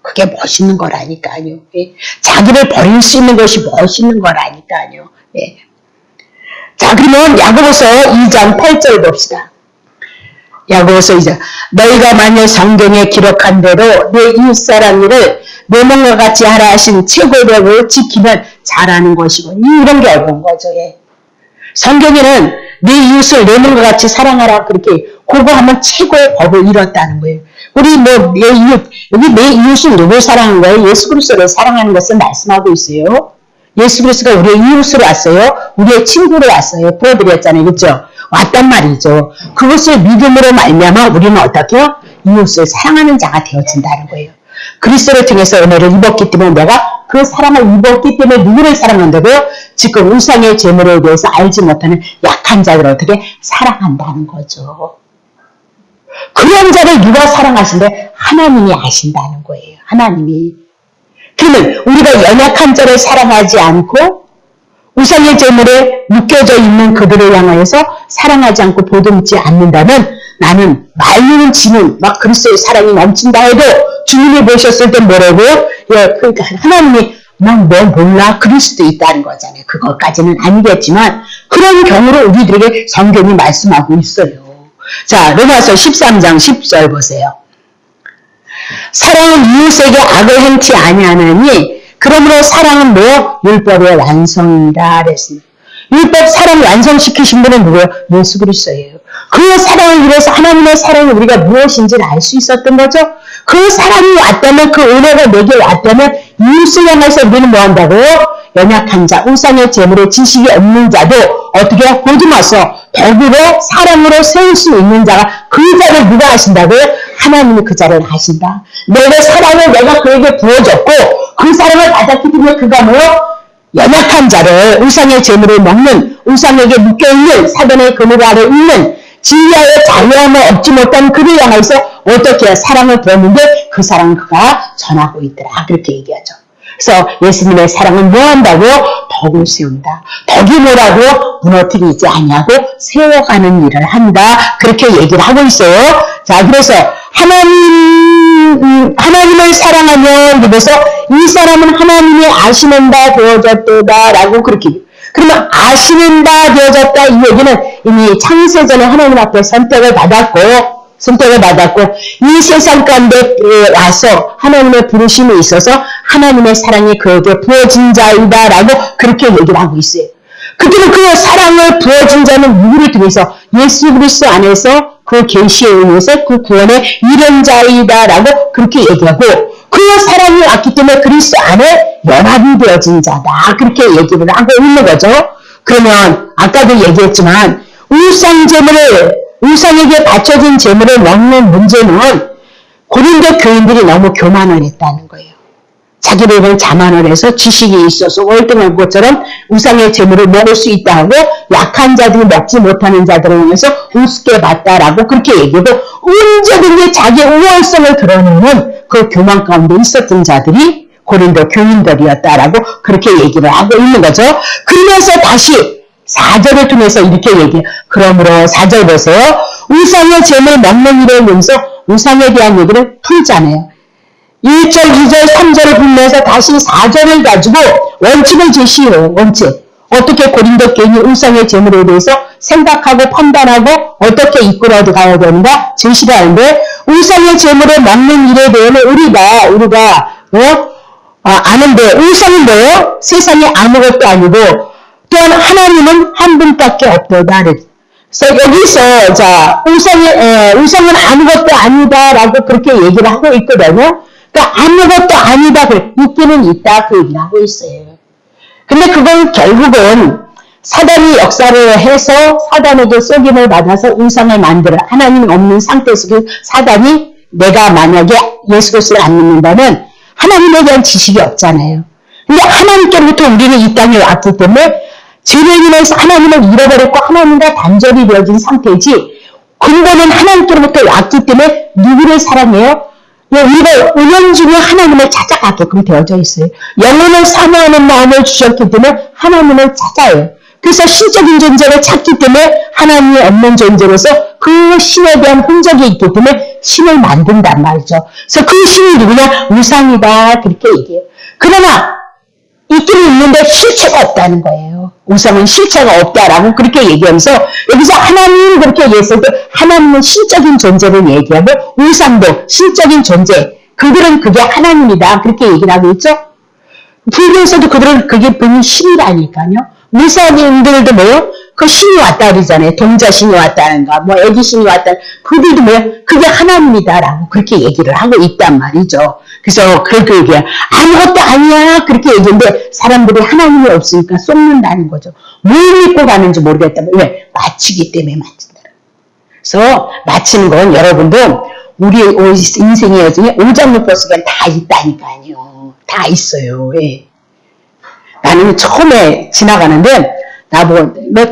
Speaker 1: 그게 멋있는 거라니까요. 예. 자기를 버릴 수 있는 것이 멋있는 거라니까요. 예. 자, 그러면 야고보서 2장 8절 봅시다. 야고보서 2장. 너희가 만일 성경에 기록한 대로 내 이웃사랑 일을 내 몸과 같이 하라 하신 최고법을 지키면 잘하는 것이고 이런 게 어려운 거죠. 예. 성경에는 내 이웃을 내 몸과 같이 사랑하라 그렇게 그거 하면 최고의 법을 이뤘다는 거예요. 우리 뭐 내 이웃 여기 내 이웃은 누굴 사랑하는 거예요? 예수 그리스도를 사랑하는 것을 말씀하고 있어요. 예수 그리스도가 우리의 이웃으로 왔어요. 우리의 친구로 왔어요. 보여드렸잖아요. 그렇죠? 왔단 말이죠. 그것을 믿음으로 말미암아 우리는 어떻게 해요? 이웃을 사랑하는 자가 되어진다는 거예요. 그리스도를 통해서 은혜를 입었기 때문에 내가 그 사랑을 입었기 때문에 누구를 사랑한다고요? 지금 우상의 재물에 대해서 알지 못하는 약한 자들을 어떻게 사랑한다는 거죠. 그런 자를 누가 사랑하신데? 하나님이 아신다는 거예요. 하나님이. 그러면 우리가 연약한 자를 사랑하지 않고 우상의 재물에 묶여져 있는 그들을 향하여서 사랑하지 않고 보듬지 않는다면 나는 말리는 지는 막 그리스도의 사랑이 넘친다 해도 주님이 보셨을 때 뭐라고요? 예, 그러니까 하나님이 난 너 몰라 그럴 수도 있다는 거잖아요. 그것까지는 아니겠지만 그런 경우로 우리들에게 성경이 말씀하고 있어요. 자, 로마서 13장 10절 보세요. 사랑은 이웃에게 악을 행치 아니하나니 그러므로 사랑은 뭐? 율법의 완성이다 그랬습니다. 율법 사랑을 완성시키신 분은 누구예요? 예수 그리스도예요. 그 사랑을 위해서 하나님의 사랑이 우리가 무엇인지를 알 수 있었던 거죠. 그 사랑이 왔다면 그 은혜가 내게 왔다면 이웃을 향해서 우리는 뭐 한다고요? 연약한 자, 우상의 재물에 지식이 없는 자도 어떻게 보듬어서 덕으로 사랑으로 세울 수 있는 자가 그 자를 누가 하신다고요? 하나님이 그 자를 하신다. 내가 사랑을 내가 그에게 부어줬고 그 사랑을 받았기 때문에 그가 뭐요? 연약한 자를 우상의 재물을 먹는 우상에게 묶여있는 사단의 그늘 아래 있는 진리하여 자유함을 얻지 못한 그를 향해서 어떻게 사랑을 부었는데 그 사랑을 그가 전하고 있더라. 그렇게 얘기하죠. 그래서 예수님의 사랑은 뭐 한다고? 덕을 세운다. 덕이 뭐라고? 무너뜨리지 아니하고 세워가는 일을 한다. 그렇게 얘기를 하고 있어요. 자, 그래서 하나님을 사랑하면 그래서 이 사람은 하나님이 아시는 바 되어졌다 라고 그렇게 그러면 아시는 바 되어졌다 이 얘기는 이미 창세전에 하나님 앞에 선택을 받았고 이 세상 가운데 와서 하나님의 부르심이 있어서 하나님의 사랑이 그에게 부어진 자이다 라고 그렇게 얘기를 하고 있어요. 그들은 그 사랑을 부어진 자는 누구를 통해서 예수 그리스도 안에서 그 계시에 의해서 그 구원의 이른 자이다 라고 그렇게 얘기하고 그 사랑이 왔기 때문에 그리스도 안에 연합이 되어진 자다 그렇게 얘기를 하고 있는 거죠. 그러면 아까도 얘기했지만 우상에게 바쳐진 재물을 먹는 문제는 고린도 교인들이 너무 교만을 했다는 거예요. 자기들은 자만을 해서 지식이 있어서 월등한 것처럼 우상의 재물을 먹을 수 있다 하고 약한 자들이 먹지 못하는 자들을 향해서 우습게 봤다라고 그렇게 얘기하고 언제든지 자기의 우월성을 드러내는 그 교만 가운데 있었던 자들이 고린도 교인들이었다라고 그렇게 얘기를 하고 있는 거죠. 그러면서 다시 4절을 통해서 이렇게 얘기해요. 그러므로 4절 보세요. 우상의 재물 먹는 일을 위해서 우상에 대한 얘기를 풀잖아요. 1절, 2절, 3절을 풀면서 다시 4절을 가지고 원칙을 제시해요. 원칙. 어떻게 고린도 교인이 우상의 재물에 대해서 생각하고 판단하고 어떻게 이끌어 가야 되는가 제시를 하는데 우상의 재물을 먹는 일에 대해서는 우리가 아는데 우상은 뭐예요? 세상에 아무것도 아니고 또한 하나님은 한 분밖에 없다. 그래서 여기서 자 우상은 아무것도 아니다라고 그렇게 얘기를 하고 있거든요. 그러니까 아무것도 아니다. 있기는 있다. 그 얘기를 하고 있어요. 근데 그건 결국은 사단이 역사를 해서 사단에게 속임을 받아서 우상을 만들어 하나님 없는 상태 속에 사단이 내가 만약에 예수 그리스도를 안 믿는다면 하나님에 대한 지식이 없잖아요. 근데 하나님께로부터 우리는 이 땅에 왔기 때문에 죄로 인해서 하나님을 잃어버렸고 하나님과 단절이 되어진 상태이지 근본은 하나님께로부터 왔기 때문에 누구를 사랑해요? 우리가 은연중에 하나님을 찾아가게끔 되어져 있어요. 영혼을 사모하는 마음을 주셨기 때문에 하나님을 찾아요. 그래서 신적인 존재를 찾기 때문에 하나님이 없는 존재로서 그 신에 대한 흔적이 있기 때문에 신을 만든단 말이죠. 그래서 그 신이 누구냐? 우상이다. 그렇게 얘기해요. 그러나 있기는 있는데 실체가 없다는 거예요. 우상은 실체가 없다라고 그렇게 얘기하면서 여기서 하나님 그렇게 얘기했을 때 하나님은 신적인 존재를 얘기하고 우상도 신적인 존재. 그들은 그게 하나님이다. 그렇게 얘기를 하고 있죠. 불교에서도 그들은 그게 분이 신이라니까요. 무사님들도 뭐요? 그 신이 왔다 그러잖아요. 동자 신이 왔다는가, 뭐 애기 신이 왔다. 그들도 뭐요? 그게 하나님이다라고 그렇게 얘기를 하고 있단 말이죠. 그래서 그렇게 얘기해요. 아무것도 아니야. 그렇게 얘기했는데 사람들이 하나님이 없으니까 쏟는다는 거죠. 뭘 믿고 가는지 모르겠다면 왜? 마치기 때문에 마친다. 그래서 마치는 건 여러분도 우리 인생의 여정에 오장육부스가 다 있다니까요. 다 있어요. 예. 나는 처음에 지나가는데 나보고 너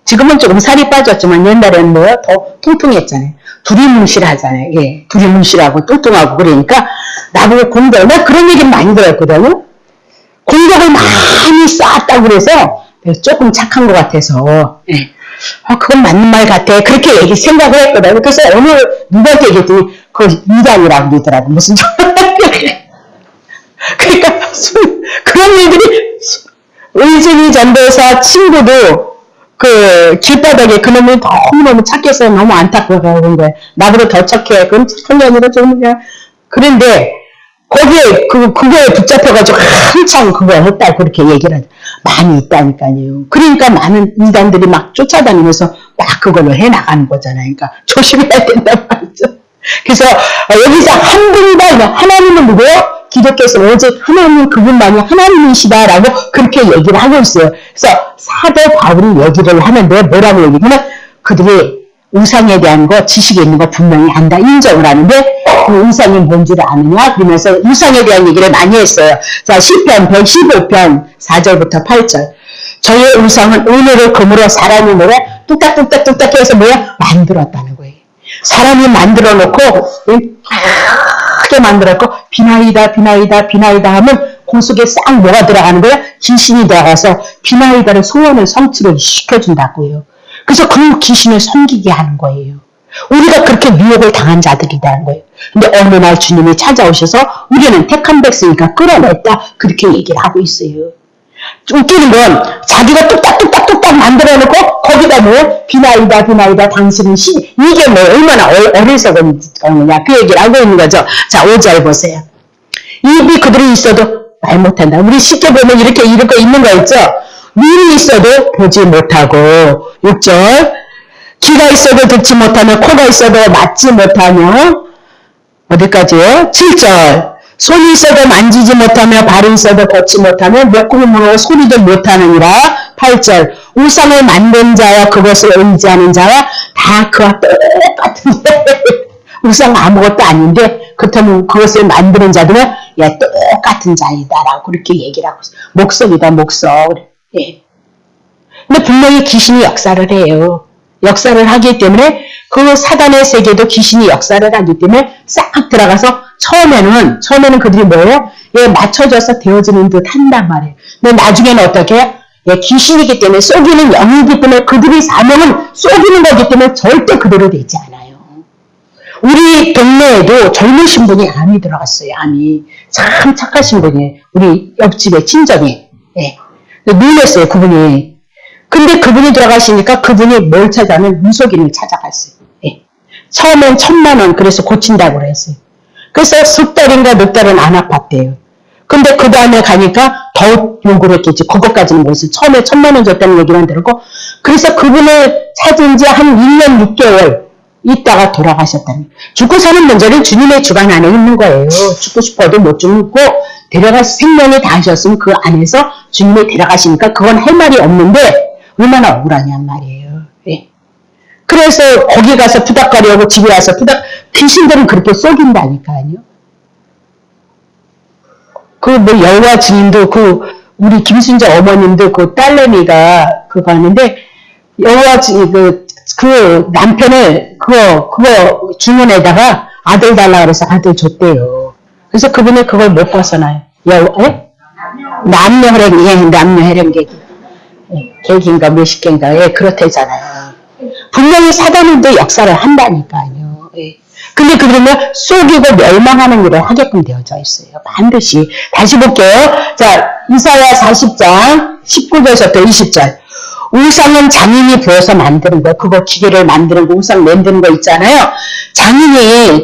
Speaker 1: 지금은 조금 살이 빠졌지만 옛날에는 뭐야 더 통통했잖아요. 두리뭉실하잖아요. 예, 두리뭉실하고 뚱뚱하고 그러니까 나보고 공격, 나 그런 얘기를 많이 들었거든요. 공격을 많이 쌓았다고 그래서 조금 착한 것 같아서 예. 그건 맞는 말 같아. 그렇게 생각을 했거든요. 그래서 오늘 누구한테 얘기했더니 그걸 이단이라고 그러더라고. 무슨 그러니까 그런 일들이 의진이 전도사 친구도 그 길바닥에 그놈이 너무너무 착해서 너무 안타까워 그런 거예요. 나보다 더 착해. 그건 착한 게 아니라 좀 그냥 그런데 거기에 그거에 붙잡혀가지고 한참 그걸 했다 그렇게 얘기를 하죠. 많이 있다니까요. 그러니까 많은 이단들이 막 쫓아다니면서 막 그걸로 해나가는 거잖아요. 그러니까 조심해야 된단 말이죠. 그래서 여기서 한 분이다. 하나님은 누구예요? 기독교에서 오직 하나님 그분만이 하나님이시다라고 그렇게 얘기를 하고 있어요. 그래서 사도 바울이 얘기를 하는데 뭐라고 얘기하면 그들이 우상에 대한 거 지식이 있는 거 분명히 안다 인정을 하는데 그 우상이 뭔지를 아느냐 그러면서 우상에 대한 얘기를 많이 했어요. 자 시편 115편 4절부터 8절 저의 우상은 은으로 금으로 사람이 뭐래 뚝딱뚝딱뚝딱 해서 뭐야 만들었다는 거예요. 사람이 만들어 놓고 크게 만들었고 비나이다 비나이다 비나이다 하면 그 속에 싹 뭐가 들어가는 거야? 귀신이 들어가서 비나이다를 소원을 성취를 시켜준다고요. 그래서 그 귀신을 섬기게 하는 거예요. 우리가 그렇게 미혹을 당한 자들이라는 거예요. 근데 어느 날 주님이 찾아오셔서 우리는 택한 백성이니까 끌어냈다. 그렇게 얘기를 하고 있어요. 웃기는 건 자기가 뚝딱뚝딱뚝딱 만들어놓고 거기다 뭐 비나이다 비나이다 당신은 신 이게 뭐 얼마나 어리석은 거냐 그 얘기를 하고 있는 거죠. 자 5절 보세요. 입이 그들이 있어도 말 못한다. 우리 쉽게 보면 이렇게 이렇게 있는 거 있죠. 눈이 있어도 보지 못하고 6절 귀가 있어도 듣지 못하며 코가 있어도 맞지 못하며 어디까지요? 7절 손이 있어도 만지지 못하며 발이 있어도 걷지 못하며 목구멍으로 소리도 못하느니라. 8절 우상을 만든 자와 그것을 의지하는 자와 다 그와 똑같은데 우상 아무것도 아닌데 그렇다면 그것을 만드는 자들은 야 똑같은 자이다라고 그렇게 얘기를 하고 있어요. 목석이다 목석. 예. 근데 분명히 귀신이 역사를 해요. 역사를 하기 때문에 그 사단의 세계도 귀신이 역사를 하기 때문에 싹 들어가서 처음에는 그들이 뭐예요? 예, 맞춰져서 되어지는 듯 한단 말이에요. 근데 나중에는 어떻게 해요? 예, 귀신이기 때문에 쏘기는 영이기 때문에 그들의 사명은 쏘기는 거기 때문에 절대 그대로 되지 않아요. 우리 동네에도 젊으신 분이 암이 들어갔어요. 암이. 참 착하신 분이에요. 우리 옆집에 친정에. 예. 놀랐어요. 그분이. 근데 그분이 들어가시니까 그분이 뭘 찾아하면 무속인을 찾아갔어요. 예. 처음엔 1,000,000원 그래서 고친다고 그랬어요. 그래서 석 달인가 몇 달은 안 아팠대요. 근데 그 다음에 가니까 더 요구를 했겠지. 그것까지는 모르겠어요. 처음에 1,000,000원 줬다는 얘기만 들었고 그래서 그분을 찾은 지 한 1년 6개월 있다가 돌아가셨다는 죽고 사는 문제는 주님의 주관 안에 있는 거예요. 죽고 싶어도 못 죽고 데려가서 생명이 닿으셨으면 그 안에서 주님이 데려가시니까 그건 할 말이 없는데 얼마나 억울하냔 말이에요. 예. 그래서 거기 가서 푸닥거리하고 집에 와서 귀신들은 그렇게 쏘긴다니까요. 그 뭐 여호와 증인도 우리 김순자 어머님도 그 딸내미가 그거 하는데 여호와 증인 그 남편을 그거 주문에다가 아들 달라 그래서 아들 줬대요. 그래서 그분이 그걸 못 벗어나요. 남녀혈행, 남녀혈행계기. 계기인가 몇십 개인가, 그렇대잖아요. 분명히 사단은도 역사를 한다니까요. 근데 그러면 속이고 멸망하는 일을 하게끔 되어져 있어요. 반드시. 다시 볼게요. 자, 이사야 40장 19절부터 20절. 우상은 장인이 부어서 만드는 거, 그거 기계를 만드는 거, 우상 만드는 거 있잖아요. 장인이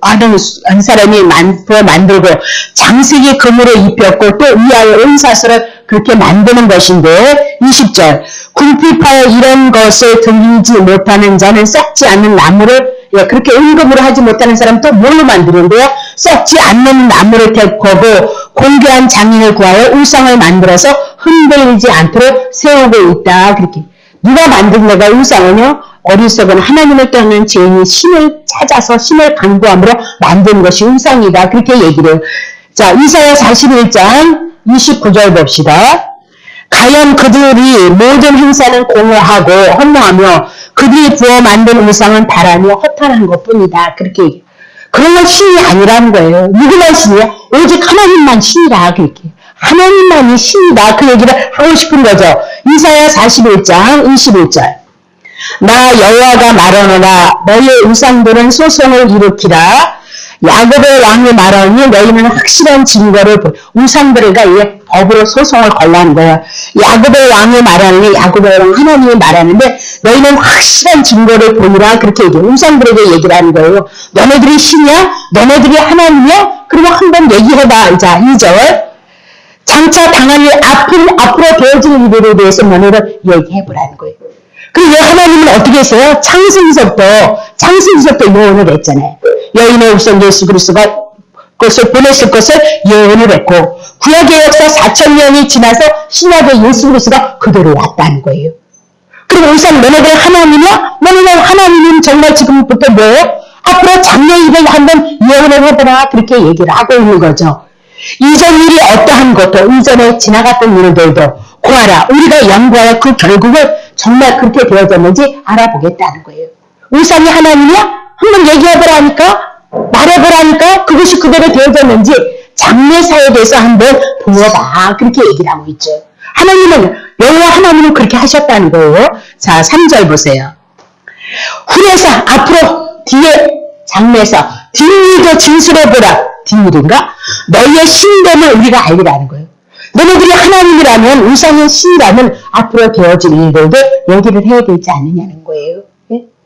Speaker 1: 한 사람이 부어 만들고 장식이 금으로 입혔고 또 위하여 은사슬을 그렇게 만드는 것인데 20절. 궁핍하여 이런 것을 들이지 못하는 자는 썩지 않는 나무를 그렇게 은금으로 하지 못하는 사람은 또 뭘로 만드는데요? 썩지 않는 나무를 택하고 공개한 장인을 구하여 우상을 만들어서 흔들리지 않도록 세우고 있다. 그렇게. 누가 만든 내가 우상은요? 어리석은 하나님을 떠나는 죄인이 신을 찾아서 신을 간구함으로 만든 것이 우상이다. 그렇게 얘기를 해요. 자, 이사야 41장 29절 봅시다. 가연 그들이 모든 행사는 공허하고 헛노하며 그들이 부어 만든 우상은 바라며 허탄한 것뿐이다. 그렇게 얘기해요. 그런 건 신이 아니라는 거예요. 누구만 신이야? 오직 하나님만 신이다. 그렇게. 하나님만이 신이다. 그 얘기를 하고 싶은 거죠. 이사야 41장 21절. 나 여호와가 말하노라 너희의 우상들은 소송을 일으키라. 야곱의 왕이 말하니 너희는 확실한 증거를 우상들과 법으로 소송을 걸라는 거예요. 야곱의 왕이 말하는 야곱의 왕 하나님이 말하는데 너희는 확실한 증거를 보이라 그렇게 얘기해요. 우상들에게 얘기를 하는 거예요. 너네들이 신이야? 너네들이 하나님이야? 그러면 한번 얘기해봐. 자, 2절. 장차 당할 일 앞으로 되어질 일에 대해서 너네들 얘기해보라는 거예요. 그리고 하나님은 어떻게 했어요? 창세기서부터 예언을 했잖아요. 여인의 우선 예수 그리스도가 것을 보냈을 것을 예언을 했고 구약의 역사 4,000년이 지나서 신약의 예수 그리스도가 그대로 왔다는 거예요. 그리고 우선 너네들 하나님이야? 너네들 하나님은 정말 지금부터 뭐예요? 앞으로 장래 일을 한번 예언을 해보라 그렇게 얘기를 하고 있는 거죠. 이전 일이 어떠한 것도 이전에 지나갔던 일들도 고하라. 우리가 연구하여 그 결국을 정말 그렇게 되어졌는지 알아보겠다는 거예요. 우상이 하나님이야? 한번 얘기해보라니까? 말해보라니까? 그것이 그대로 되어졌는지 장래사에 대해서 한번 보여봐. 그렇게 얘기를 하고 있죠. 하나님은, 여호와 하나님은 그렇게 하셨다는 거예요. 자, 3절 보세요. 후에서 앞으로 뒤에 장래사 뒷일도 진술해보라. 뒷일인가? 너희의 신됨을 우리가 알리라는 거예요. 너희들이 하나님이라면 우상의 신이라면 앞으로 되어질 일들도 얘기를 해야 되지 않느냐는 거예요.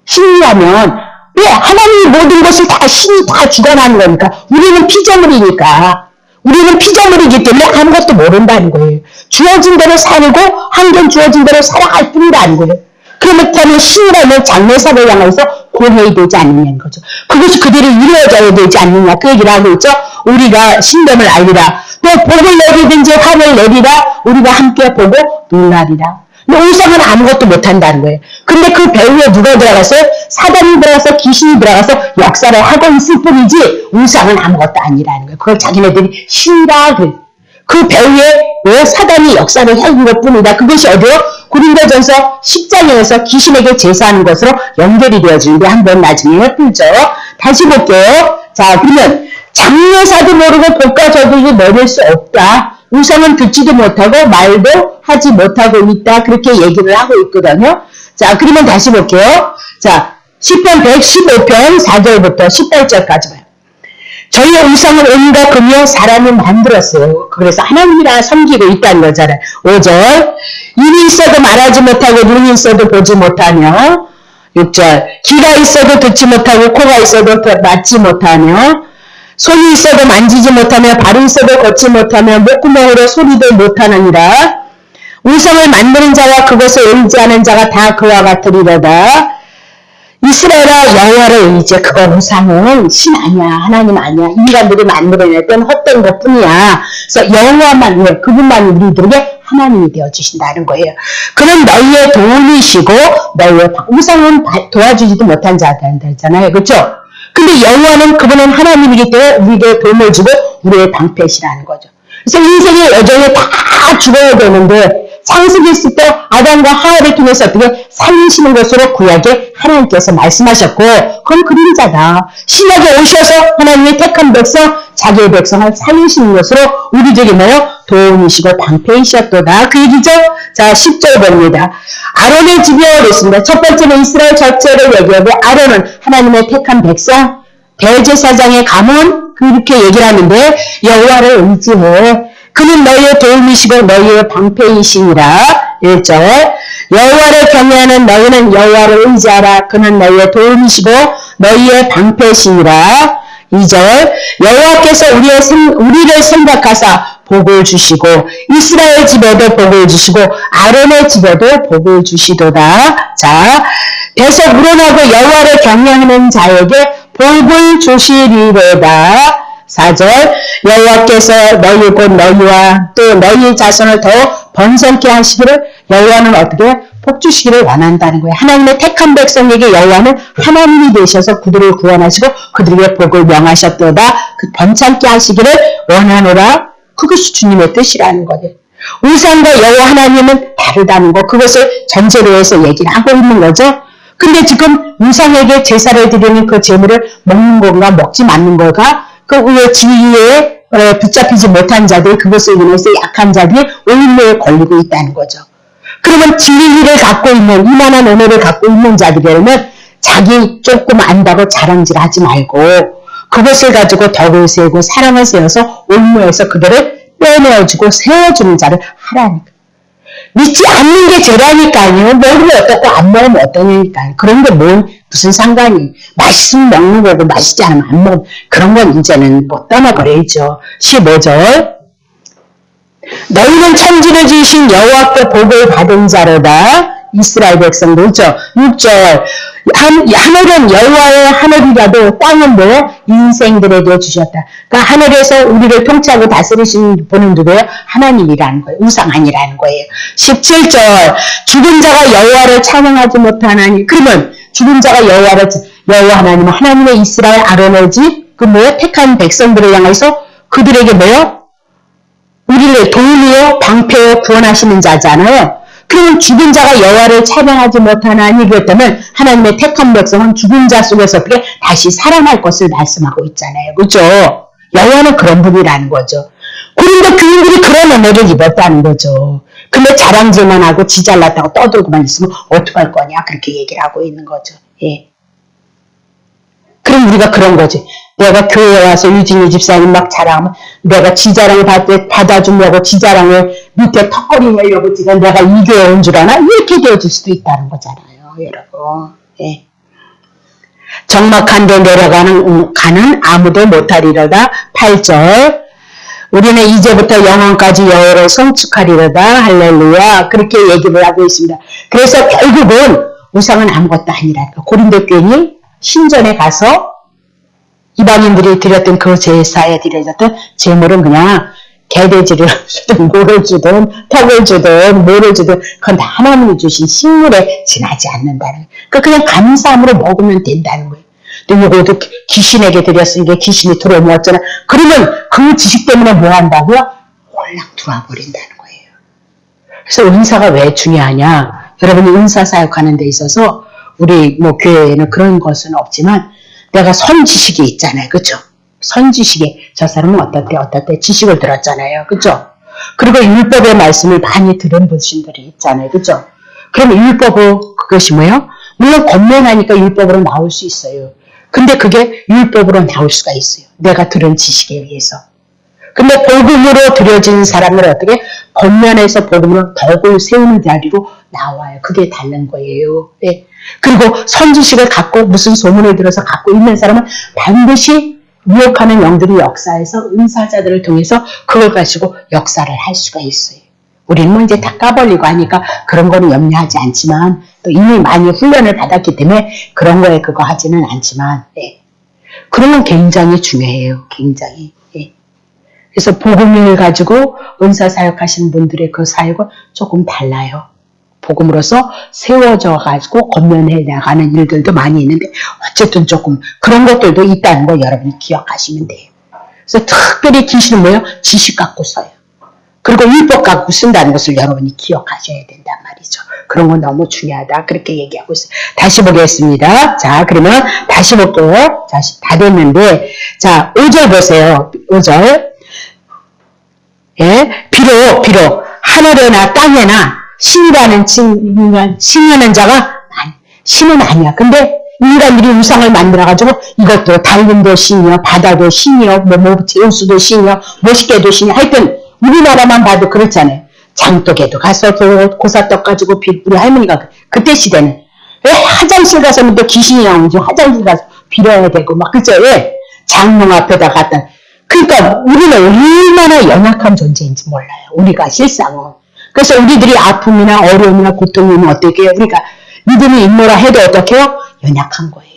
Speaker 1: 신이라면 왜 하나님이 모든 것을 다 신이 다 주관하는 거니까 우리는 피조물이니까 우리는 피조물이기 때문에 아무것도 모른다는 거예요. 주어진 대로 살고 환경 주어진 대로 살아갈 뿐이라는 거예요. 그렇다면 신이라면 장래사를 향해서 고해야 되지 않느냐는 거죠. 그것이 그대로 이루어져야 되지 않느냐 그 얘기를 하고 있죠. 우리가 신됨을 알리라. 또 복을 내리든지 화를 내리라. 우리가 함께 보고 놀라리라. 근데 우상은 아무것도 못한다는 거예요. 근데 그 배후에 누가 들어가서 사단이 들어가서 귀신이 들어가서 역사를 하고 있을 뿐이지 우상은 아무것도 아니라는 거예요. 그걸 자기네들이 신이라 그래요. 그 배후에 왜 사단이 역사를 해온 것뿐이다. 그것이 어디요? 고린도전서 10장에서 귀신에게 제사하는 것으로 연결이 되어지는데 한번 나중에 풀죠. 다시 볼게요. 자, 그러면 장래사도 모르고 복가저들이 내릴 수 없다. 우상은 듣지도 못하고 말도 하지 못하고 있다. 그렇게 얘기를 하고 있거든요. 자, 그러면 다시 볼게요. 자, 시편 115편 4절부터 18절까지 봐요. 저희의 우상을 온갖 금이여 사람을 만들었어요. 그래서 하나님이라 섬기고 있다는 거잖아요. 5절. 입이 있어도 말하지 못하고 눈이 있어도 보지 못하며 6절. 귀가 있어도 듣지 못하고 코가 있어도 맞지 못하며 손이 있어도 만지지 못하며 발이 있어도 걷지 못하며 목구멍으로 소리도 못하느니라. 우상을 만드는 자와 그것을 의지하는 자가 다 그와 같으리로다. 이스라엘아 여호와를 의지해. 그건 우상은 신 아니야. 하나님 아니야. 인간들이 만들어냈던 헛된 것뿐이야. 그래서 여호와만 왜 그분만 우리들에게 하나님이 되어주신다는 거예요. 그는 너희의 도움이시고 너희의 우상은 도와주지도 못한 자들잖아요. 그렇죠? 근데 여호와는 그분은 하나님이기 때문에 우리에게 도움을 주고 우리의 방패시라는 거죠. 그래서 인생의 여정에 다 죽어야 되는데 창세기했을 때 아담과 하와를 통해서 어떻게 살리시는 것으로 구약에 하나님께서 말씀하셨고 그건 그림자다. 신약에 오셔서 하나님의 택한 백성, 자기의 백성을 살리시는 것으로 우리들이 뭐요? 도움이시고 방패이셨도다. 그 얘기죠. 자, 10절 봅니다. 아론의 집이여 그랬습니다. 첫 번째는 이스라엘 전체를 얘기하고 아론은 하나님의 택한 백성, 대제사장의 가문 그렇게 얘기를 하는데 여호와를 의지해. 그는 너희의 도움이시고 너희의 방패이시니라. 1절 여호와를 경외하는 너희는 여호와를 의지하라. 그는 너희의 도움이시고 너희의 방패이시니라. 2절 여호와께서 우리를 생각하사 복을 주시고 이스라엘 집에도 복을 주시고 아론의 집에도 복을 주시도다. 자, 배서 우러나고 여호와를 경외하는 자에게 복을 주시리로다. 4절 여호와께서 너희 곧 너희와 또 너희 자손을 더 번성케 하시기를 여호와는 어떻게 복 주시기를 원한다는 거예요. 하나님의 택한 백성에게 여호와는 하나님이 되셔서 그들을 구원하시고 그들에게 복을 명하셨도다. 그 번창케 하시기를 원하노라. 그것이 주님의 뜻이라는 거예요. 우상과 여호와 하나님은 다르다는 거. 그것을 전제로 해서 얘기를 하고 있는 거죠. 근데 지금 우상에게 제사를 드리는 그 제물을 먹는 건가 먹지 않는 건가 그 지위에 붙잡히지 못한 자들, 그것을 인해서 약한 자들이 오인로에 걸리고 있다는 거죠. 그러면 진리를 갖고 있는, 이만한 은혜를 갖고 있는 자들에게는 자기 조금 안다고 자랑질하지 말고 그것을 가지고 덕을 세우고 사랑을 세워서 올무에서 그들을 빼내어주고 세워주는 자를 하라니까. 믿지 않는 게 죄라니까요. 먹으면 어떻고 안 먹으면 어떠냐니까요. 그런 게 무슨 상관이. 맛있으면 먹는 거고 맛있지 않으면 안 먹으면 그런 건 이제는 못 떠나버려야죠. 15절 너희는 천지를 지으신 여호와께 복을 받은 자로다. 이스라엘 백성들죠. 6절 하늘은 여호와의 하늘이라도 땅은 뭐요? 인생들에게 주셨다. 그러니까 하늘에서 우리를 통치하고 다스리신 분은 누구예요? 하나님이라는 거예요. 우상 아니라는 거예요. 17절 죽은 자가 여호와를 찬양하지 못하나니. 그러면 죽은 자가 여호와 하나님은 하나님의 이스라엘 아론의 집 그 뭐요? 택한 백성들을 향해서 그들에게 뭐요? 우리를 도우며 방패요 구원하시는 자잖아요. 그러면 죽은 자가 여호와를 찬양하지 못하나니 그랬다면 하나님의 택한 백성은 죽은 자 속에서 어떻게 다시 살아날 것을 말씀하고 있잖아요. 그렇죠? 여호와는 그런 분이라는 거죠. 그런데 그분들이 그런 은혜를 입었다는 거죠. 근데 자랑질만 하고 지 잘났다고 떠들고만 있으면 어떡할 거냐 그렇게 얘기를 하고 있는 거죠. 예. 그럼 우리가 그런 거지. 내가 교회에 와서 유진이 집사님 막 자랑하면 내가 지 자랑을 받아주려고 지 자랑을 밑에 턱걸이 내려고 지금 내가 이 교회에 온 줄 아나? 이렇게 되어질 수도 있다는 거잖아요. 여러분. 예. 적막한 데 내려가는 아무도 못하리로다. 8절 우리는 이제부터 영원까지 여호와를 송축하리로다. 할렐루야. 그렇게 얘기를 하고 있습니다. 그래서 결국은 우상은 아무것도 아니라니까. 고린도 교인이 신전에 가서 이방인들이 드렸던 그 제사에 드려졌던 제물은 그냥 개돼지를 주든 뭐를 주든 턱을 주든 뭐를 주든 그건 다 하나님이 주신 식물에 지나지 않는다는 거예요. 그냥 감사함으로 먹으면 된다는 거예요. 또 이것도 귀신에게 드렸으니까 귀신이 들어오면 어쩌나. 그러면 그 지식 때문에 뭐 한다고요? 홀랑 들어와 버린다는 거예요. 그래서 은사가 왜 중요하냐. 여러분이 은사 사역하는 데 있어서 우리 교회에는 그런 것은 없지만 내가 선지식이 있잖아요. 그렇죠? 선지식에 저 사람은 어떻대 지식을 들었잖아요. 그렇죠? 그리고 율법의 말씀을 많이 들은 분들이 있잖아요. 그렇죠? 그러면 율법은 그것이 뭐예요? 물론 권면하니까 율법으로 나올 수 있어요. 근데 그게 율법으로 나올 수가 있어요. 내가 들은 지식에 의해서. 근데 복음으로 드려진 사람을 어떻게 권면해서 복음으로 덕을 세우는 자리로 나와요. 그게 다른 거예요. 네. 그리고 선지식을 갖고 무슨 소문을 들어서 갖고 있는 사람은 반드시 유혹하는 영들이 역사해서 은사자들을 통해서 그걸 가지고 역사를 할 수가 있어요. 우리는 이제 다 까버리고 하니까 그런 거는 염려하지 않지만 또 이미 많이 훈련을 받았기 때문에 그런 거에 그거 하지는 않지만 네. 그런 건 굉장히 중요해요. 굉장히. 네. 그래서 복음을 가지고 은사 사역하시는 분들의 그 사역은 조금 달라요. 복음으로서 세워져 가지고 권면해 나가는 일들도 많이 있는데 어쨌든 조금 그런 것들도 있다는 거 여러분이 기억하시면 돼요. 그래서 특별히 귀신은 뭐예요? 지식 갖고 써요. 그리고 율법 갖고 쓴다는 것을 여러분이 기억하셔야 된단 말이죠. 그런 건 너무 중요하다. 그렇게 얘기하고 있어요. 다시 보겠습니다. 자, 그러면 다시 볼게요. 자, 다 됐는데, 자, 5절 보세요. 5절. 예, 비록 하늘에나 땅에나 신이라는 신하는 자가 신은 아니야. 근데 인간들이 우상을 만들어가지고 이것도 달림도 신이요, 바다도 신이요, 제우스도 신이요, 모시게도 신이요. 하여튼 우리나라만 봐도 그렇잖아요. 장독에도 가서 고사떡 가지고 우리 할머니가 그때 시대는 왜 화장실 가서 또 귀신이 나오는지 화장실 가서 빌어야 되고 막 그죠? 왜 장롱 앞에다 갖다. 그러니까 우리는 얼마나 연약한 존재인지 몰라요. 우리가 실상은. 그래서 우리들이 아픔이나 어려움이나 고통이 오면 어떻게 해요? 우리가 믿음이 있노라 해도 어떻게 해요? 연약한 거예요.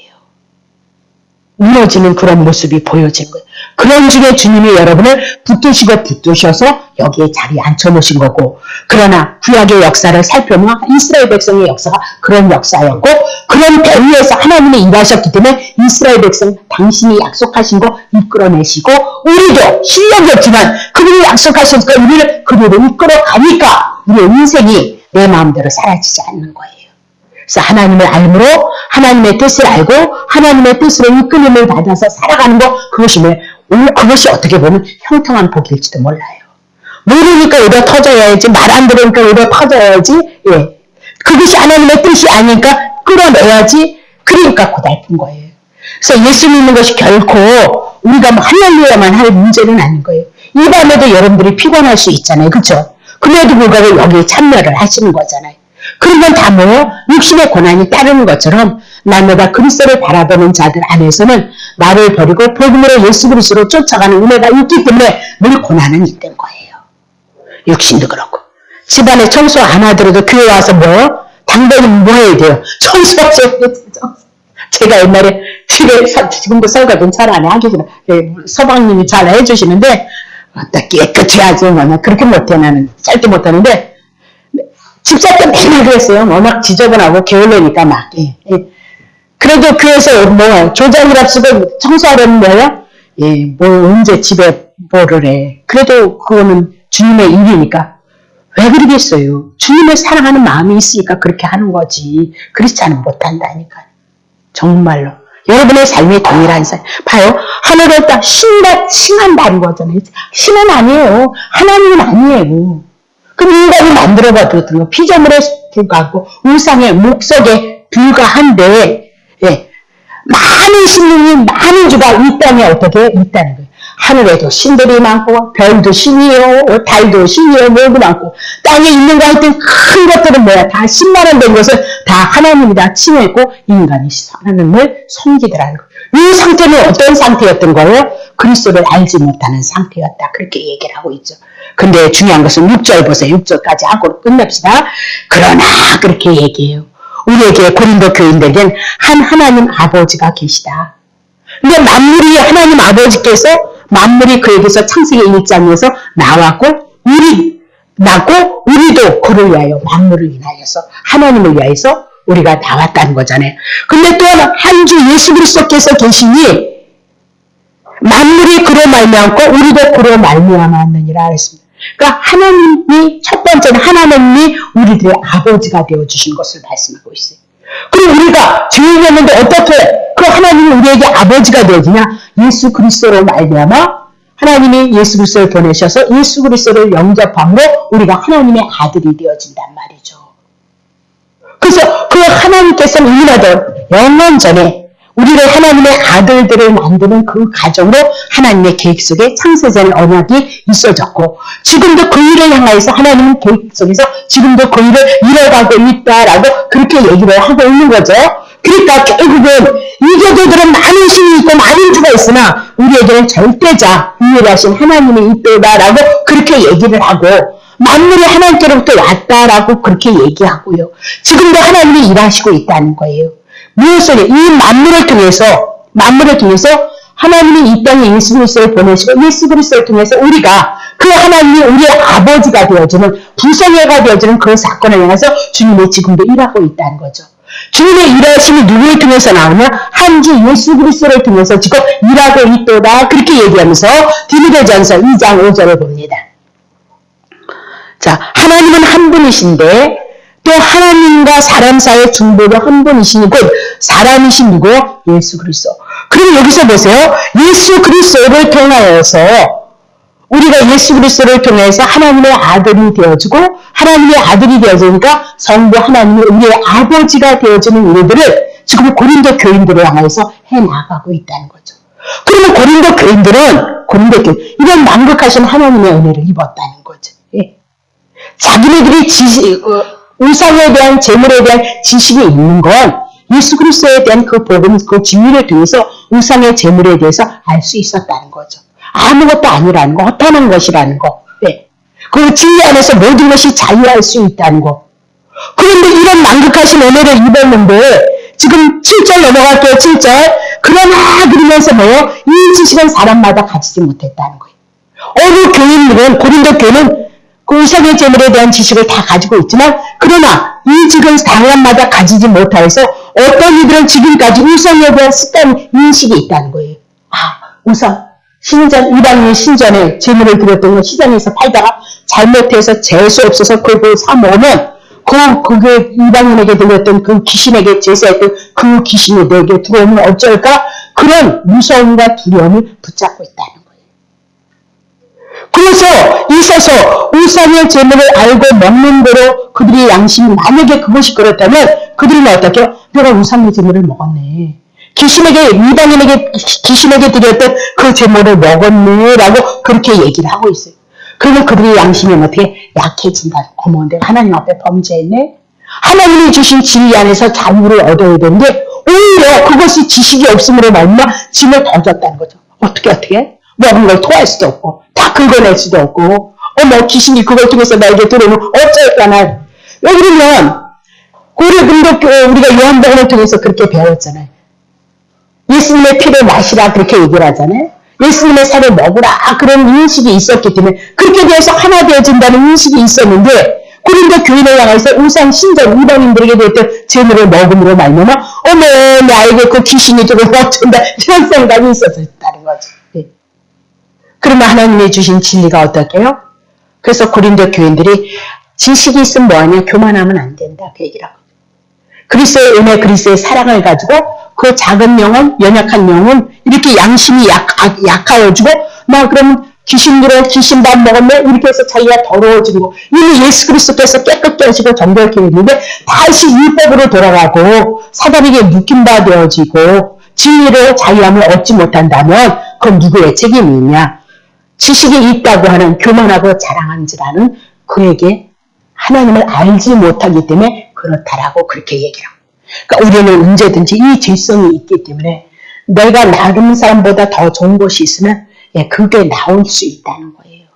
Speaker 1: 무너지는 그런 모습이 보여진 거예요. 그런 중에 주님이 여러분을 붙드셔서 여기에 자리에 앉혀놓으신 거고, 그러나 구약의 역사를 살펴보면 이스라엘 백성의 역사가 그런 역사였고, 그런 배후에서 하나님이 일하셨기 때문에 이스라엘 백성 당신이 약속하신 거 이끌어내시고, 우리도 실력이 없지만 그분이 약속하셨으니까 우리를 그대로 이끌어가니까 우리의 인생이 내 마음대로 사라지지 않는 거예요. 그래서 하나님을 알므로 하나님의 뜻을 알고 하나님의 뜻으로 이끌림을 받아서 살아가는 거, 그것이 어떻게 보면 형통한 복일지도 몰라요. 모르니까 의로 터져야지, 말 안 들으니까 의로 터져야지, 예. 그것이 하나님의 뜻이 아니니까 끌어내야지, 그러니까 고달픈 거예요. 그래서 예수 믿는 것이 결코 우리가 할렐루야만 할 문제는 아닌 거예요. 이 밤에도 여러분들이 피곤할 수 있잖아요. 그렇죠? 그래도 불구하고 여기에 참여를 하시는 거잖아요. 그러면 다 뭐예요? 육신의 고난이 따르는 것처럼 날마다 그리스도를 바라보는 자들 안에서는 나를 버리고 복음으로 예수 그리스도로 쫓아가는 은혜가 있기 때문에 늘 고난은 있는 거예요. 육신도 그렇고. 집안에 청소 안 하더라도 교회 와서 당번이 뭐 해야 돼요? 청소하셔야 돼요. 제가 옛날에 지금도 설거지는 잘 안 해. 하기 전에 서방님이 잘 해주시는데 깨끗이 하지 그렇게 못해. 나는 짧게 못하는데 집사 때 맨날 그랬어요. 워낙 지저분하고 게을르니까 막. 예. 그래도 교회에서 조장이랍시고 청소하려면 뭐예요? 예, 언제 집에 뭐를 해. 그래도 그거는 주님의 일이니까. 왜 그러겠어요? 주님을 사랑하는 마음이 있으니까 그렇게 하는 거지. 그렇지 않으면 못한다니까. 정말로. 여러분의 삶이 동일한 삶. 봐요. 하늘을 딱 싱한다는 거잖아요. 신은 아니에요. 하나님은 아니에요. 그럼 인간이 만들어봐도 피조물에 불과하고 우상의 목석에 불과한데, 예, 많은 신이 많은 주가 이 땅에 어떻게 있다는 거예요. 하늘에도 신들이 많고 별도 신이요, 달도 신이요, 뭐도 많고 땅에 있는 거 하여튼 큰 것들은 뭐야? 다 신만한 것은 다 하나님이다 칭했고 인간이 하나님을 섬기더라는 거예요. 이 상태는 어떤 상태였던 거예요? 그리스도를 알지 못하는 상태였다. 그렇게 얘기를 하고 있죠. 근데 중요한 것은 6절 보세요. 6절까지 하고 끝냅시다. 그러나 그렇게 얘기해요. 우리에게 고린도 교인들에겐 한 하나님 아버지가 계시다. 근데 만물이 하나님 아버지께서 만물이 그에게서 창세기 1장에서 나왔고 우리도 그를 위하여 만물을 위하여서 하나님을 위하여서 우리가 나왔다는 거잖아요. 근데 또 한 주 예수 그리스도께서 계시니 만물이 그로 말미암고 우리도 그로 말미암았느니라 그랬습니다. 그러니까 하나님이 첫 번째는 하나님이 우리들의 아버지가 되어주신 것을 말씀하고 있어요. 그리고 우리가 죄를 했는데 어떻게 그 하나님이 우리에게 아버지가 되어지냐? 예수 그리스도로 말미암아 하나님이 예수 그리스도를 보내셔서 예수 그리스도를 영접함으로 우리가 하나님의 아들이 되어진단 말이죠. 그래서 그 하나님께서는 이미나도 영원 전에 우리를 하나님의 아들들을 만드는 그 과정으로 하나님의 계획 속에 창세전의 언약이 있어졌고 지금도 그 일을 향하여서 하나님은 계획 속에서 지금도 그 일을 이뤄가고 있다라고 그렇게 얘기를 하고 있는 거죠. 그러니까 결국은 이교도들은 많은 신이 있고 많은 주가 있으나 우리에게는 절대자 유일하신 하나님이 있다라고 그렇게 얘기를 하고 만물이 하나님께로부터 왔다라고 그렇게 얘기하고요. 지금도 하나님이 일하시고 있다는 거예요. 무엇을 이 만물을 통해서 하나님이 이 땅에 예수 그리스도를 보내시고 예수 그리스도를 통해서 우리가 그 하나님이 우리의 아버지가 되어주는 부성애가 되어주는 그 사건을 향해서 주님이 지금도 일하고 있다는 거죠. 주님의 일하심이 누구를 통해서 나오냐? 한 주 예수 그리스도를 통해서 지금 일하고 있도다. 그렇게 얘기하면서 디모데전서 2장 5절을 봅니다. 하나님은 한 분이신데 또 하나님과 사람 사이의 중보도 한 분이시니 곧 사람이신 누구? 예수 그리스도. 그럼 여기서 보세요. 예수 그리스도를 통하여서 우리가 예수 그리스도를 통해서 하나님의 아들이 되어지고 하나님의 아들이 되어지니까 성부 하나님이 우리의 아버지가 되어지는 우리들을 지금 고린도 교인들을 향해서 해나가고 있다는 거죠. 그러면 고린도 교인들은 이런 만극하신 하나님의 은혜를 입었다는 거죠. 예. 자기네들이 우상에 대한 재물에 대한 지식이 있는 건 예수 그리스도에 대한 그 복음, 그 진리를 통해서 우상의 재물에 대해서 알 수 있었다는 거죠. 아무것도 아니라는 거, 허탄한 것이라는 거. 네. 그 진리 안에서 모든 것이 자유할 수 있다는 거. 그런데 이런 만극하신 은혜를 입었는데 지금 7절 넘어갈게요. 7절. 그러면서 뭐예요? 이 지식은 사람마다 가지지 못했다는 거예요. 어느 교인들은 고린도 교회는 그 우상의 재물에 대한 지식을 다 가지고 있지만 그러나 이 지식은 사람마다 가지지 못해서 어떤 이들은 지금까지 우상에 대한 습관 인식이 있다는 거예요. 우상. 이방인 신전에 재물을 드렸던 거 시장에서 팔다가 잘못해서 재수 없어서 그걸 사모으면 그게 이방인에게 들렸던 그 귀신에게 제사했던 그 귀신이 내게 들어오면 어쩔까? 그런 무서움과 두려움을 붙잡고 있다는 거예요. 그래서 있어서 우상의 재물을 알고 먹는 대로 그들의 양심이 만약에 그것이 그렇다면 그들은 어떻게? 내가 우상의 재물을 먹었네. 이방인에게 귀신에게 드렸던 그 재물을 먹었네 라고 그렇게 얘기를 하고 있어요. 그러면 그들의 양심이 어떻게 약해진다. 어머, 내가 하나님 앞에 범죄했네. 하나님이 주신 진리 안에서 자유를 얻어야 되는데 오히려 그것이 지식이 없음으로 말미암아 짐을 더 졌다는 거죠. 어떻게? 먹은 걸 토할 수도 없고 다 긁어낼 수도 없고 귀신이 그걸 통해서 나에게 들어오면 어쩔까나. 왜 그러면 우리가 요한복음을 통해서 그렇게 배웠잖아요. 예수님의 피를 마시라 그렇게 얘기를 하잖아요. 예수님의 살을 먹으라 그런 인식이 있었기 때문에 그렇게 되어서 하나 되어진다는 인식이 있었는데 고린도 교인을 향해서 우상 신전 이방인들에게 됐던 재물을 먹음으로 말미암아 나에게 그 귀신이 들어오면 어쩐다 이런 생각이 있었다는 거죠. 네. 그러면 하나님이 주신 진리가 어떻게요? 그래서 고린도 교인들이 지식이 있으면 뭐하냐? 교만하면 안 된다 그 얘기를 하고 그리스도의 은혜, 그리스도의 사랑을 가지고 그 작은 영혼, 연약한 영혼 이렇게 양심이 약하여지고 그러면 귀신밥 먹었네 이렇게 해서 자기가 더러워지고 이미 예수 그리스도께서 깨끗게 하시고 정결케 했는데 다시 율법으로 돌아가고 사단에게 묶임바 되어지고 진리로 자유함을 얻지 못한다면 그건 누구의 책임이냐? 지식이 있다고 하는 교만하고 자랑한지라는 그에게 하나님을 알지 못하기 때문에 그렇다라고 그렇게 얘기해요. 그러니까 우리는 언제든지 이 죄성이 있기 때문에 내가 다른 사람보다 더 좋은 것이 있으면 그게 나올 수 있다는 거예요.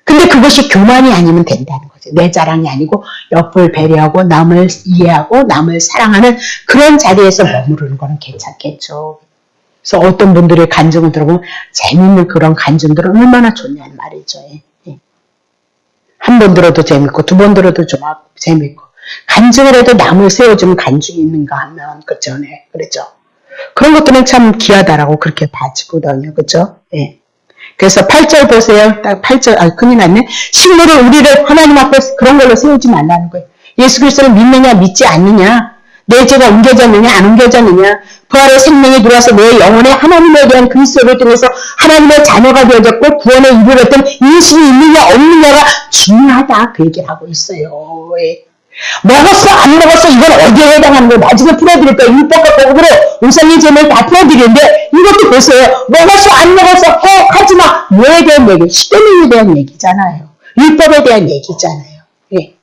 Speaker 1: 근데 그것이 교만이 아니면 된다는 거죠. 내 자랑이 아니고 옆을 배려하고 남을 이해하고 남을 사랑하는 그런 자리에서 머무르는 거는 괜찮겠죠. 그래서 어떤 분들의 간증을 들어보면 재밌는 그런 간증들은 얼마나 좋냐는 말이죠. 한 번 들어도 재밌고 두 번 들어도 좀 재밌고 간증을 해도 남을 세워주는 간증이 있는가 하면 그렇죠. 그런 것들은 참 귀하다라고 그렇게 봐지거든요. 그렇죠? 예. 그래서 8절 보세요. 딱 8절 큰일 났네. 식물을 우리를 하나님 앞에 그런 걸로 세우지 말라는 거예요. 예수 그리스도를 믿느냐 믿지 않느냐 내 죄가 옮겨졌느냐 안 옮겨졌느냐 부활의 생명이 들어와서 내 영혼에 하나님에 대한 그리스도를 통해서 하나님의 자녀가 되어졌고 구원에 이르렀던 인식이 있느냐 없느냐가 중요하다 그 얘기를 하고 있어요. 예. 먹었어 안 먹었어 이건 어디에 해당하는 거예요. 나중에 풀어드릴 거예요. 율법과 복음으로 우상의 죄를 다 풀어드리는데 이것도 보세요. 먹었어 안 먹었어 하지마 뭐에 대한 얘기? 십계명에 대한 얘기잖아요. 율법에 대한 얘기잖아요. 예.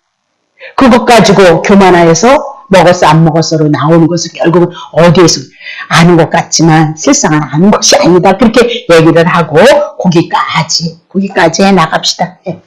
Speaker 1: 그것 가지고 교만하여서 먹었어 안 먹었어로 나오는 것은 결국은 어디에서 아는 것 같지만 실상은 아는 것이 아니다 그렇게 얘기를 하고 거기까지 해나갑시다. 예.